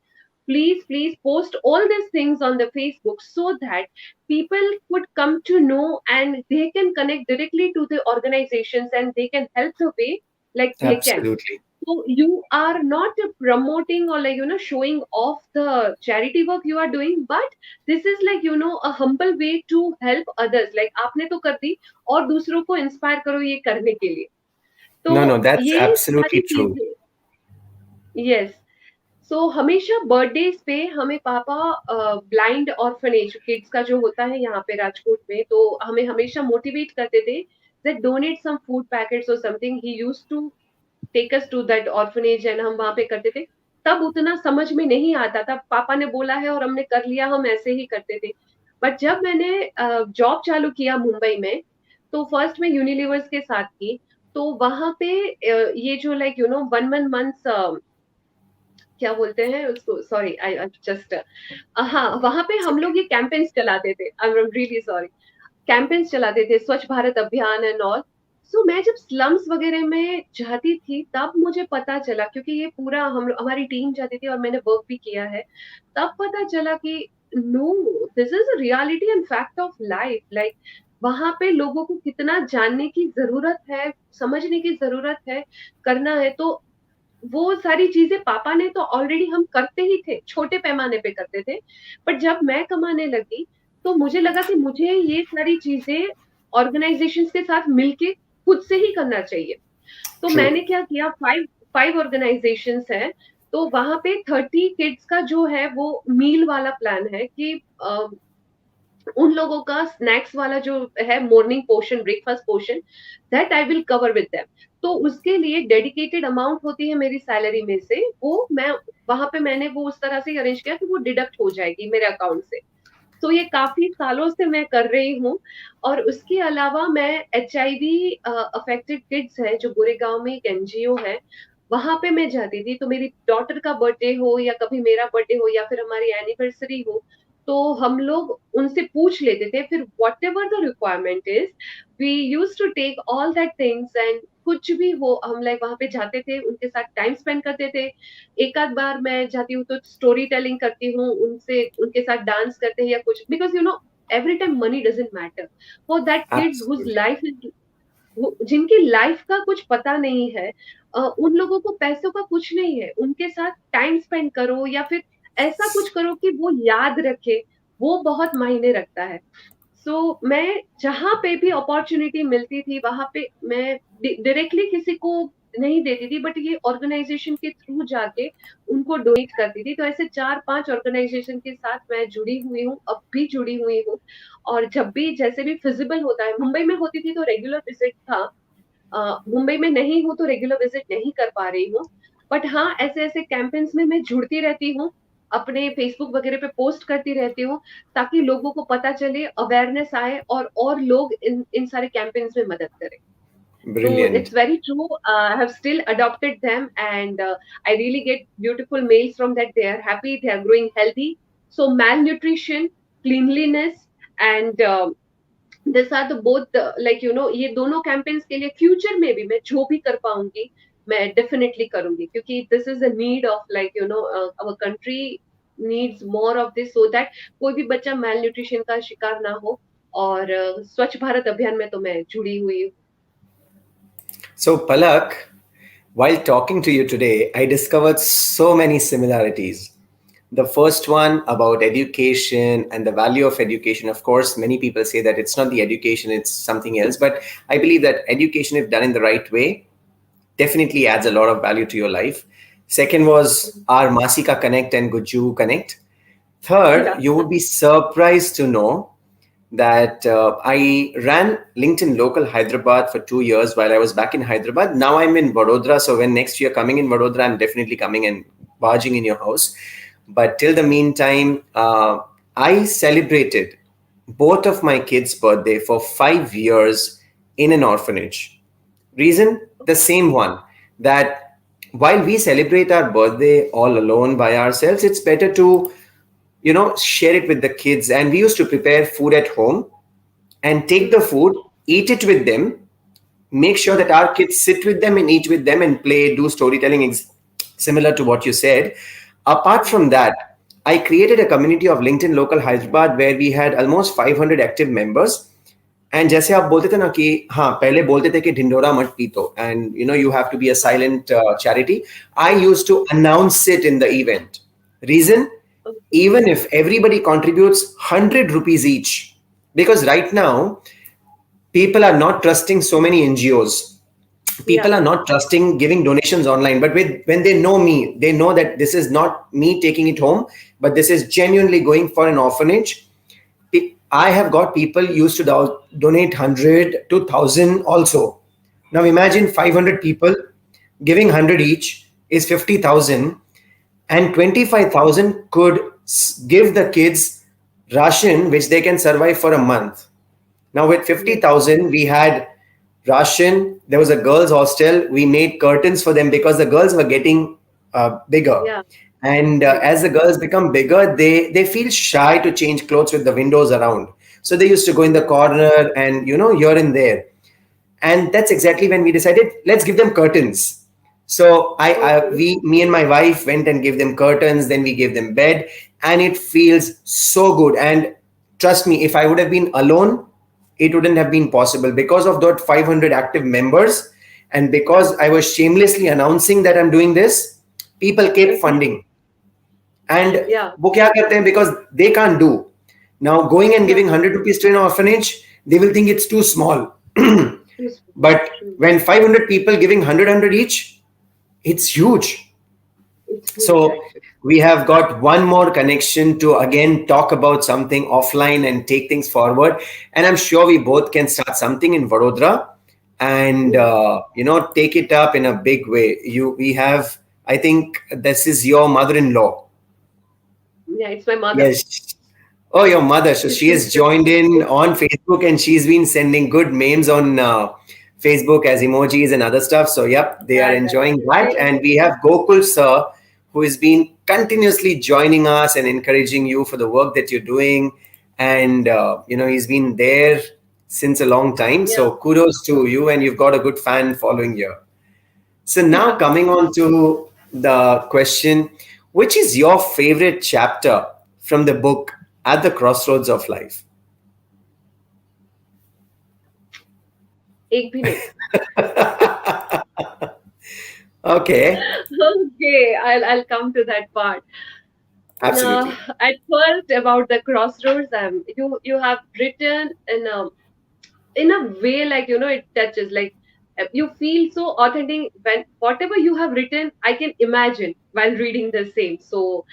please post all these things on the Facebook so that people could come to know and they can connect directly to the organizations and they can help the way like they can. Absolutely. So you are not promoting or showing off the charity work you are doing, but this is a humble way to help others, like आपने तो कर दी और दूसरों को inspire करो ये करने के लिए। तो No, no, that's ये सारी absolutely true. चीजें, यस। सो हमेशा बर्थडेज पे हमें पापा ब्लाइंड ऑर्फनेज किड्स का जो होता है यहाँ पे राजकोट में, तो हमें हमेशा मोटिवेट करते थे that donate some food packets और something. He used to take us to that orphanage and हम वहां पे करते थे। तब उतना समझ में नहीं आता था, पापा ने बोला है और हमने कर लिया, हम ऐसे ही करते थे। बट जब मैंने जॉब चालू किया मुंबई में, तो फर्स्ट में यूनिलीवर्स के साथ की, तो वहां पे ये जो 1 मंथ्स क्या बोलते हैं उसको, सॉरी आई जस्ट, हाँ वहां पे हम लोग ये कैंपेन्स चलाते थे। I am really sorry, campaigns चलाते थे, स्वच्छ भारत अभियान एंड ऑल। सो मैं जब स्लम्स वगैरह में जाती थी तब मुझे पता चला, क्योंकि ये पूरा हमारी टीम जाती थी और मैंने वर्क भी किया है, तब पता चला कि no, this is a reality and fact of life. वहां पे लोगों को कितना जानने की जरूरत है, समझने की जरूरत है, करना है। तो वो सारी चीजें पापा ने तो ऑलरेडी हम करते ही थे, छोटे पैमाने पे करते थे। बट जब मैं कमाने लगी तो मुझे लगा कि मुझे ये सारी चीजें ऑर्गेनाइजेशंस के साथ मिलके खुद से ही करना चाहिए। तो True. मैंने क्या किया, 5 ऑर्गेनाइजेशंस हैं तो वहां पे 30 किड्स का जो है वो मील वाला प्लान है कि उन लोगों का स्नैक्स वाला जो है morning portion, breakfast portion, that I will cover with them. तो उसके लिए डेडिकेटेड अमाउंट होती है मेरी सैलरी में से, वो मैं वहां पे मैंने वो उस तरह से अरेंज किया कि वो डिडक्ट हो जाएगी मेरे अकाउंट से। तो ये काफी सालों से मैं कर रही हूँ। और उसके अलावा मैं HIV अफेक्टेड किड्स है जो गोरेगांव में एक NGO है, वहां पे मैं जाती थी। तो मेरी डॉटर का बर्थडे हो या कभी मेरा बर्थडे हो या फिर हमारी एनिवर्सरी हो, तो हम लोग उनसे पूछ लेते थे, फिर whatever the requirement is we use to take all that things and कुछ भी हो हम लाइक वहां पे जाते थे, उनके साथ टाइम स्पेंड करते थे। एक आध बार मैं जाती हूँ तो स्टोरी टेलिंग करती हूँ उनसे, उनके साथ डांस करते हैं या कुछ, because every time money doesn't matter for that kids whose Absolutely. Life is, जिनकी लाइफ का कुछ पता नहीं है। उन लोगों को पैसों का कुछ नहीं है, उनके साथ टाइम स्पेंड करो या फिर ऐसा कुछ करो कि वो याद रखे, वो बहुत मायने रखता है। मैं जहां पे भी अपॉर्चुनिटी मिलती थी वहां पे मैं डायरेक्टली किसी को नहीं देती थी, बट ये ऑर्गेनाइजेशन के थ्रू जाके उनको डोनेट करती थी। तो ऐसे 4-5 ऑर्गेनाइजेशन के साथ मैं जुड़ी हुई हूँ, अब भी जुड़ी हुई हूँ। और जब भी जैसे भी फिजिबल होता है, मुंबई में होती थी तो रेगुलर विजिट था, मुंबई में नहीं हूँ तो रेगुलर विजिट नहीं कर पा रही हूँ। बट हाँ, ऐसे ऐसे कैंपेन्स में मैं जुड़ती रहती हूँ, अपने फेसबुक वगैरह पे पोस्ट करती रहती हूँ, ताकि लोगों को पता चले, अवेयरनेस आए और लोग इन इन सारे कैंपेन्स में मदद करें। So Brilliant. it's very true. I have still adopted them, and I really get beautiful mails from that. They are happy, they are growing healthy. So malnutrition, cleanliness, and this are the both, like ये दोनों campaigns के लिए future में भी मैं जो भी कर पाऊंगी मैं डेफिनेटली करूंगी, क्योंकि this is the need of, like our country needs more of this, so that कोई भी बच्चा मेल न्यूट्रिशन का शिकार ना हो। और स्वच्छ भारत अभियान में तो मैं जुड़ी हुई हूँ। So, Palak, while talking to you today, I discovered so many similarities. The first one about education and the value of education. Of course, many people say that it's not the education, it's something else. But I believe that education, if done in the right way, definitely adds a lot of value to your life. Second was our Masika Connect and Guju Connect. Third, Yeah. you would be surprised to know that I ran LinkedIn Local Hyderabad for 2 years while I was back in Hyderabad. Now I'm in Vadodara. So when next year coming in Vadodara, I'm definitely coming and barging in your house. But till the meantime, I celebrated both of my kids' birthday for 5 years in an orphanage. Reason? The same one, that while we celebrate our birthday all alone by ourselves, it's better to share it with the kids. And we used to prepare food at home and take the food, eat it with them, make sure that our kids sit with them and eat with them and play, do storytelling, similar to what you said. Apart from that, I created a community of LinkedIn Local Hyderabad where we had almost 500 active members. And जैसे आप बोलते थे ना कि हाँ पहले बोलते थे कि ढिंडोरा मत पी तो and you have to be a silent charity, I used to announce it in the event. Reason? Even if everybody contributes 100 rupees each, because right now people are not trusting so many NGOs. Yeah. People are not trusting giving donations online, but when they know me, they know that this is not me taking it home, but this is genuinely going for an orphanage. I have got people used to donate 100 to 1,000 also. Now imagine 500 people giving 100 each is 50,000, and 25,000 could give the kids ration which they can survive for a month. Now with Yes. 50,000 we had ration. There was a girls hostel. We made curtains for them because the girls were getting bigger, Yeah. and Yes. as the girls become bigger, they feel shy to change clothes with the windows around. So they used to go in the corner and here and there. And that's exactly when we decided, let's give them curtains. So Okay. me and my wife went and gave them curtains. Then we gave them bed, and it feels so good. And trust me, if I would have been alone, it wouldn't have been possible because of that 500 active members, and because I was shamelessly announcing that I'm doing this. People kept Okay. funding, and Yeah. वो क्या करते हैं, because they can't do now going and Yeah. giving 100 rupees to an orphanage, they will think it's too small. True. But True. when 500 people giving 100 each, it's huge. True, So true. we have got one more connection to again talk about something offline and take things forward. And I'm sure we both can start something in Vadodara and Hmm. take it up in a big way. We have, I think this is your mother-in-law. Yeah, it's my mother. Yes. Oh, your mother. So she has joined in on Facebook and she's been sending good memes on Facebook as emojis and other stuff. So, yep, they are Yeah, yeah. enjoying that. They, And we have Gokul sir, who has been continuously joining us and encouraging you for the work that you're doing. And, he's been there since a long time. yeah. So, kudos to you. And you've got a good fan following here. So now Yeah. coming on to the question, which is your favorite chapter from the book At the Crossroads of Life? एक भी नहीं. Okay, Okay, I'll come to that part. absolutely. At first, about the crossroads, you have written in a way, like, it touches, like, you feel so authentic when whatever you have written, I can imagine while reading the same. So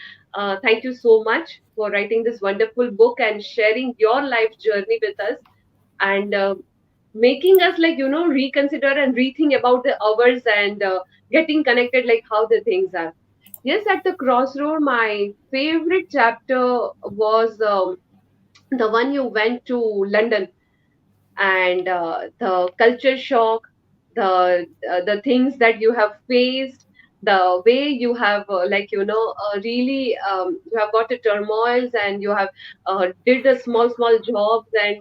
thank you so much for writing this wonderful book and sharing your life journey with us, and making us, like, reconsider and rethink about the hours, and getting connected, like how the things are. Yes, at the crossroad, my favorite chapter was the one you went to London, and the culture shock, the things that you have faced, the way you have, really, you have got the turmoils, and you have did the small jobs, and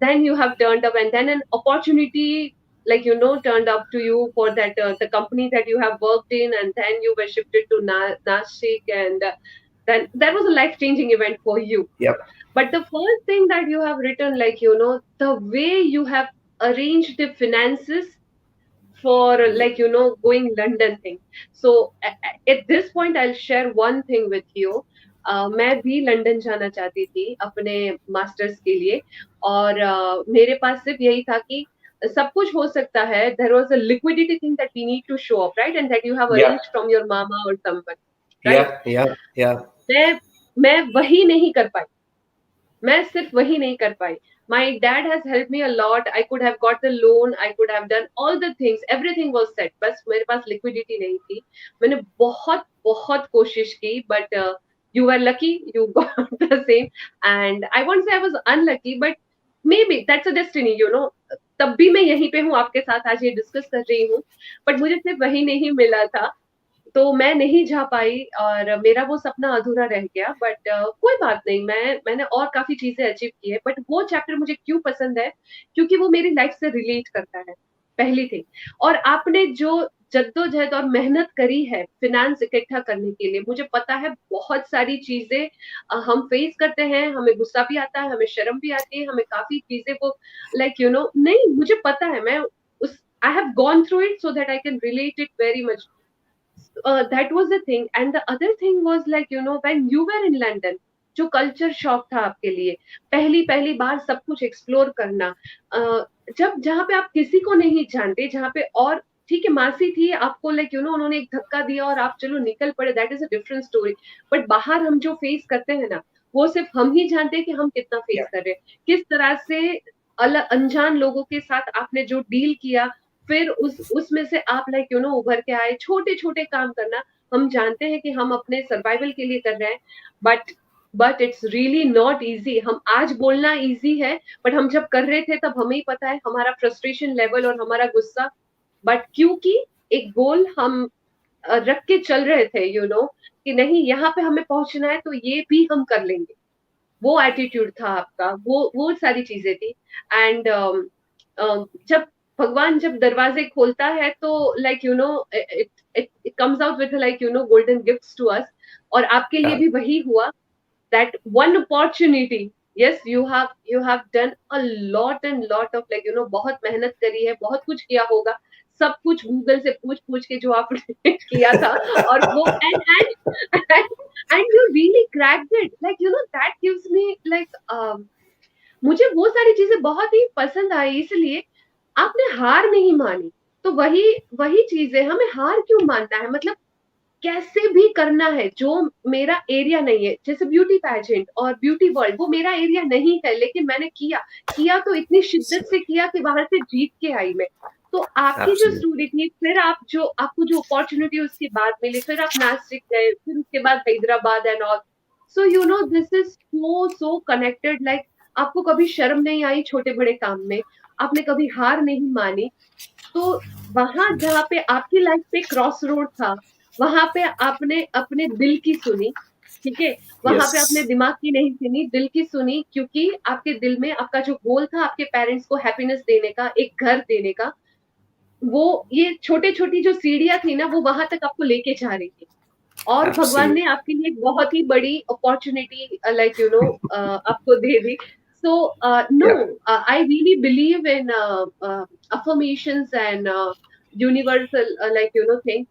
then you have turned up, and then an opportunity, like, turned up to you for that, the company that you have worked in, and then you were shifted to Nashik, and then that was a life changing event for you. Yep, But the first thing that you have written, like, the way you have arranged the finances for, like, going London thing. So at this point, I'll share one thing with you. मैं भी London जाना चाहती थी अपने masters के लिए, और मेरे पास सिर्फ यही था कि सब कुछ हो सकता है. There was a liquidity thing that we need to show up, right, and that you have yep, arranged from your mama or someone, right? yep, yep, yep, मैं मैं वही नहीं कर पाई. मैं सिर्फ वही नहीं कर पाई. My dad has helped me a lot. I could have got the loan. I could have done all the things. Everything was set. बस मेरे पास liquidity नहीं थी. मैंने बहुत बहुत कोशिश की, but you were lucky. You got the same. And I won't say I was unlucky, but maybe that's a destiny. तब भी मैं यहीं पे हूँ आपके साथ आज ये डिस्कस कर रही हूँ. बट मुझे सिर्फ वही नहीं मिला था, तो मैं नहीं जा पाई, और मेरा वो सपना अधूरा रह गया. बट कोई बात नहीं, मैंने और काफ़ी चीज़ें अचीव की है. बट वो चैप्टर मुझे क्यों पसंद है? क्योंकि वो मेरी लाइफ से रिलेट करता है, पहली थिंग. और आपने जो जद्दोजहद और मेहनत करी है फाइनेंस इकट्ठा करने के लिए, मुझे पता है बहुत सारी चीज़ें हम फेस करते हैं, हमें गुस्सा भी आता है, हमें शर्म भी आती है, हमें काफ़ी चीज़ें वो, लाइक, नहीं, मुझे पता है, मैं उस I have gone through it so that I can relate it very much. That was the thing. And the other thing was, like, when you were in London, जो कल्चर शॉक था आपके लिए, पहली पहली बार सब कुछ एक्सप्लोर करना, जब जहाँ पे आप किसी को नहीं जानते, जहाँ पे, और ठीक है, मासी थी आपको, लाइक, उन्होंने एक धक्का दिया और आप चलो निकल पड़े, that is a different story. But बाहर हम जो फेस करते हैं ना, वो सिर्फ हम ही जानते हैं कि हम कितना फेस yep, कर रहे हैं, किस तरह से अलग अनजान लोगों के साथ आपने जो डील किया, फिर उसमें से आप, लाइक, उभर के आए. छोटे छोटे काम करना, हम जानते हैं कि हम अपने सर्वाइवल के लिए कर रहे हैं, but it's really not easy. हम आज बोलना इजी है, बट हम जब कर रहे थे तब हमें ही पता है हमारा फ्रस्ट्रेशन लेवल और हमारा गुस्सा. बट क्योंकि एक गोल हम रख के चल रहे थे, कि नहीं, यहाँ पे हमें पहुंचना है, तो ये भी हम कर लेंगे. वो एटीट्यूड था आपका, वो सारी चीजें थी. एंड जब भगवान जब दरवाजे खोलता है, तो, like, it it comes out with, like, golden gifts to us. और आपके लिए yeah, भी वही हुआ. That one opportunity, yes, you have done a lot and lot of, like, बहुत मेहनत करी है, बहुत कुछ किया होगा, सब कुछ गूगल से पूछ पूछ के जो आपने किया था. और वो, and you really cracked it, like, that gives me, like, मुझे वो सारी चीजें बहुत ही पसंद आई. इसलिए आपने हार नहीं मानी. तो वही वही चीज है, हमें हार क्यों मानना है? मतलब कैसे भी करना है, जो मेरा एरिया नहीं है, जैसे ब्यूटी पैजेंट और ब्यूटी वर्ल्ड वो मेरा एरिया नहीं है, लेकिन मैंने किया, किया तो इतनी शिद्दत से किया कि वहां से जीत के आई मैं। तो आपकी जो Absolutely. स्टोरी थी, फिर आप जो आपको जो अपॉर्चुनिटी उसके बाद मिली, फिर आप नासिक गए, फिर उसके बाद Hyderabad and all. So you know this is so so connected, like आपको कभी शर्म नहीं आई छोटे बड़े काम में, आपने कभी हार नहीं मानी। तो वहां जहाँ पे आपकी लाइफ पे क्रॉस रोड था, वहां पे आपने अपने दिल की सुनी, ठीक है, वहां पे आपने Yes. दिमाग की नहीं सुनी, दिल की सुनी, क्योंकि आपके दिल में आपका जो गोल था आपके पेरेंट्स को हैप्पीनेस देने का, एक घर देने का, वो ये छोटे छोटी जो सीढ़ियां थी ना वो वहां तक आपको लेके जा रही थी। और भगवान ने Absolutely. आपके लिए एक बहुत ही बड़ी अपॉर्चुनिटी लाइक यू नो आपको दे दी। So no, Yeah. I really believe in affirmations and universal like you know thing.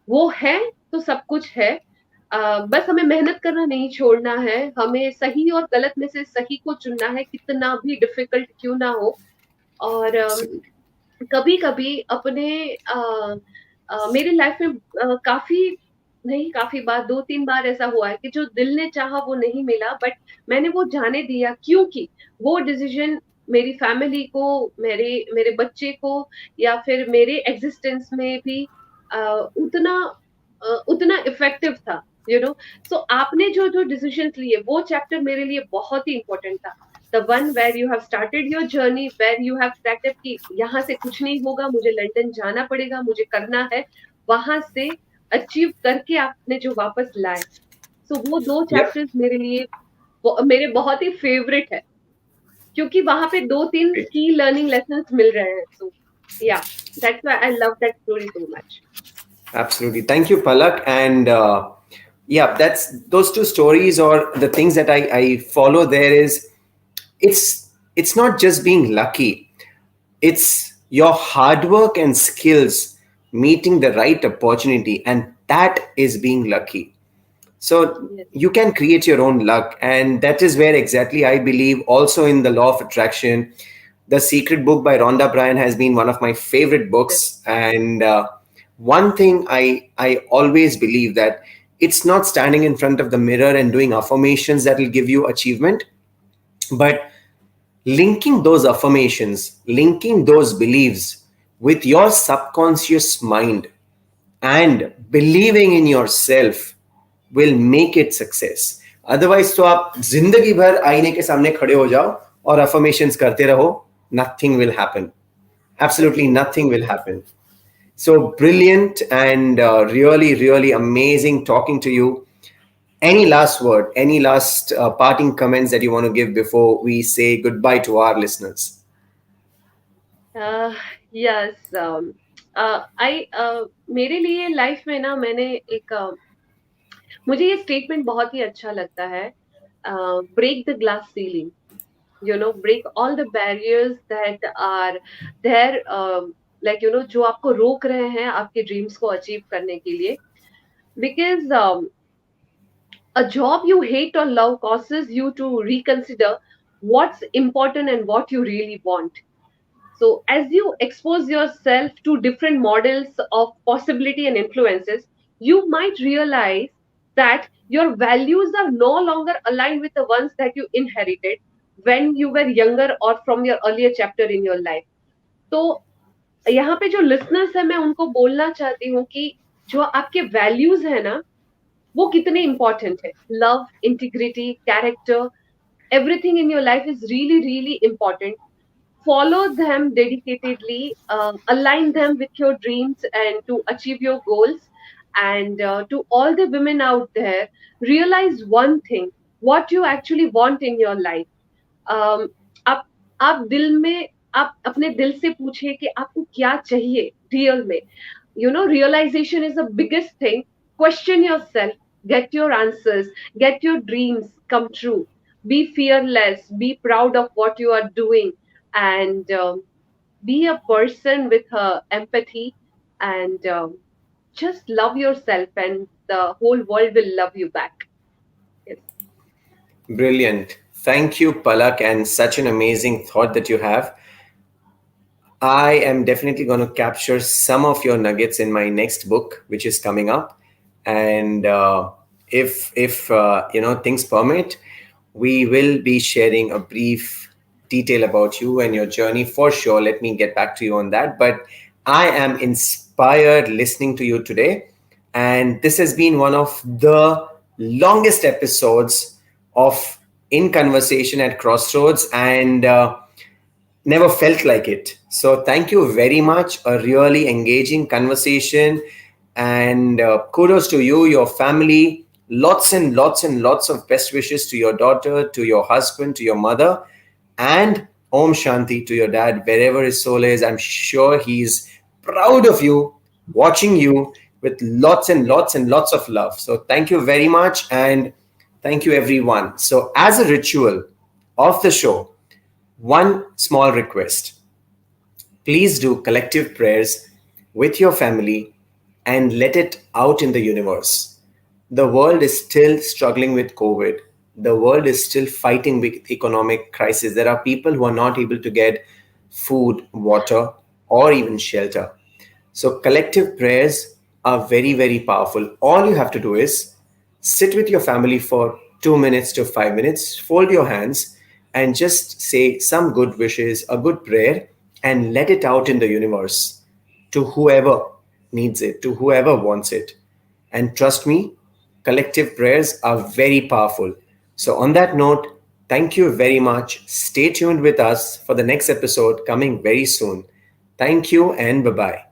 वो है तो सब कुछ है। बस हमें मेहनत करना नहीं छोड़ना है, हमें सही और गलत में से सही को चुनना है, कितना भी डिफिकल्ट क्यों ना हो। और Absolutely. कभी कभी अपने मेरी लाइफ में काफी नहीं, काफी बार, 2-3 बार ऐसा हुआ है कि जो दिल ने चाहा वो नहीं मिला, बट मैंने वो जाने दिया, क्योंकि वो डिसीजन मेरी फैमिली को, मेरे मेरे बच्चे को, या फिर मेरे एग्जिस्टेंस में भी उतना उतना इफेक्टिव था, यू नो। सो आपने जो जो डिसीजन लिए वो चैप्टर मेरे लिए बहुत ही इंपॉर्टेंट था। The one where you have started your journey, where you have started कि यहाँ से कुछ नहीं होगा, मुझे लंदन जाना पड़ेगा, मुझे करना है, वहां से अचीव करके आपने जो वापस लाए। सो वो दो Yep. चैप्टर्स मेरे लिए मेरे बहुत ही फेवरेट है, क्योंकि वहां पे 2-3 Great. की लर्निंग लेसन्स मिल रहे हैं। सो या, that's why I love that story so much. Absolutely. Thank you, Palak. And yeah, that's those two stories or the things that I follow there is it's not just being lucky. It's your hard work and skills meeting the right opportunity, and that is being lucky. So Yes, you can create your own luck, and that is where exactly I believe also in the law of attraction. The Secret book by Rhonda Bryan has been one of my favorite yes, books, and one thing I always believe that it's not standing in front of the mirror and doing affirmations that will give you achievement, but linking those affirmations, linking those beliefs with your subconscious mind and believing in yourself will make it success. Otherwise तो आप जिंदगी भर आईने के सामने खड़े हो जाओ और affirmations करते रहो, nothing will happen. Absolutely nothing will happen. So brilliant and really, really amazing talking to you. Any last word, any last parting comments that you want to give before we say goodbye to our listeners? Yes, I मेरे लिए life में ना मैंने एक मुझे ये statement बहुत ही अच्छा लगता है, break the glass ceiling, you know, break all the barriers that are there, like you know, जो आपको रोक रहे हैं आपके ड्रीम्स को अचीव करने के लिए। Because a job you hate or love causes you to reconsider what's important and what you really want. So, as you expose yourself to different models of possibility and influences, you might realize that your values are no longer aligned with the ones that you inherited when you were younger or from your earlier chapter in your life. तो यहाँ पे जो listeners है मैं उनको बोलना चाहती हूँ कि जो आपके वैल्यूज है ना वो कितने इंपॉर्टेंट है। Love, integrity, character, everything in your life is really really important. Follow them dedicatedly, align them with your dreams and to achieve your goals. And to all the women out there, realize one thing: what you actually want in your life. um, आप आप दिल में, आप अपने दिल से पूछिए कि आपको क्या चाहिए रियल में। You know, realization is the biggest thing. Question yourself, get your answers, get your dreams come true. Be fearless, be proud of what you are doing, and be a person with empathy, and just love yourself, and the whole world will love you back. Yes. Brilliant. Thank you, Palak, and such an amazing thought that you have. I am definitely going to capture some of your nuggets in my next book, which is coming up. And if things permit, we will be sharing a brief detail about you and your journey for sure. Let me get back to you on that. But I am inspired listening to you today, and this has been one of the longest episodes of In Conversation at Crossroads, and never felt like it. So, thank you very much. A really engaging conversation. And kudos to you, your family. Lots and lots and lots of best wishes to your daughter, to your husband, to your mother. And Om Shanti to your dad, wherever his soul is. I'm sure he's proud of you, watching you with lots and lots and lots of love. So, thank you very much. And thank you, everyone. So, as a ritual of the show, one small request: please do collective prayers with your family and let it out in the universe. The world is still struggling with COVID. The world is still fighting with economic crisis. There are people who are not able to get food, water, or even shelter. So, collective prayers are very, very powerful. All you have to do is sit with your family for 2 minutes to 5 minutes, fold your hands, and just say some good wishes, a good prayer, and let it out in the universe to whoever needs it, to whoever wants it. And trust me, collective prayers are very powerful. So, on that note, thank you very much. Stay tuned with us for the next episode coming very soon. Thank you and bye bye.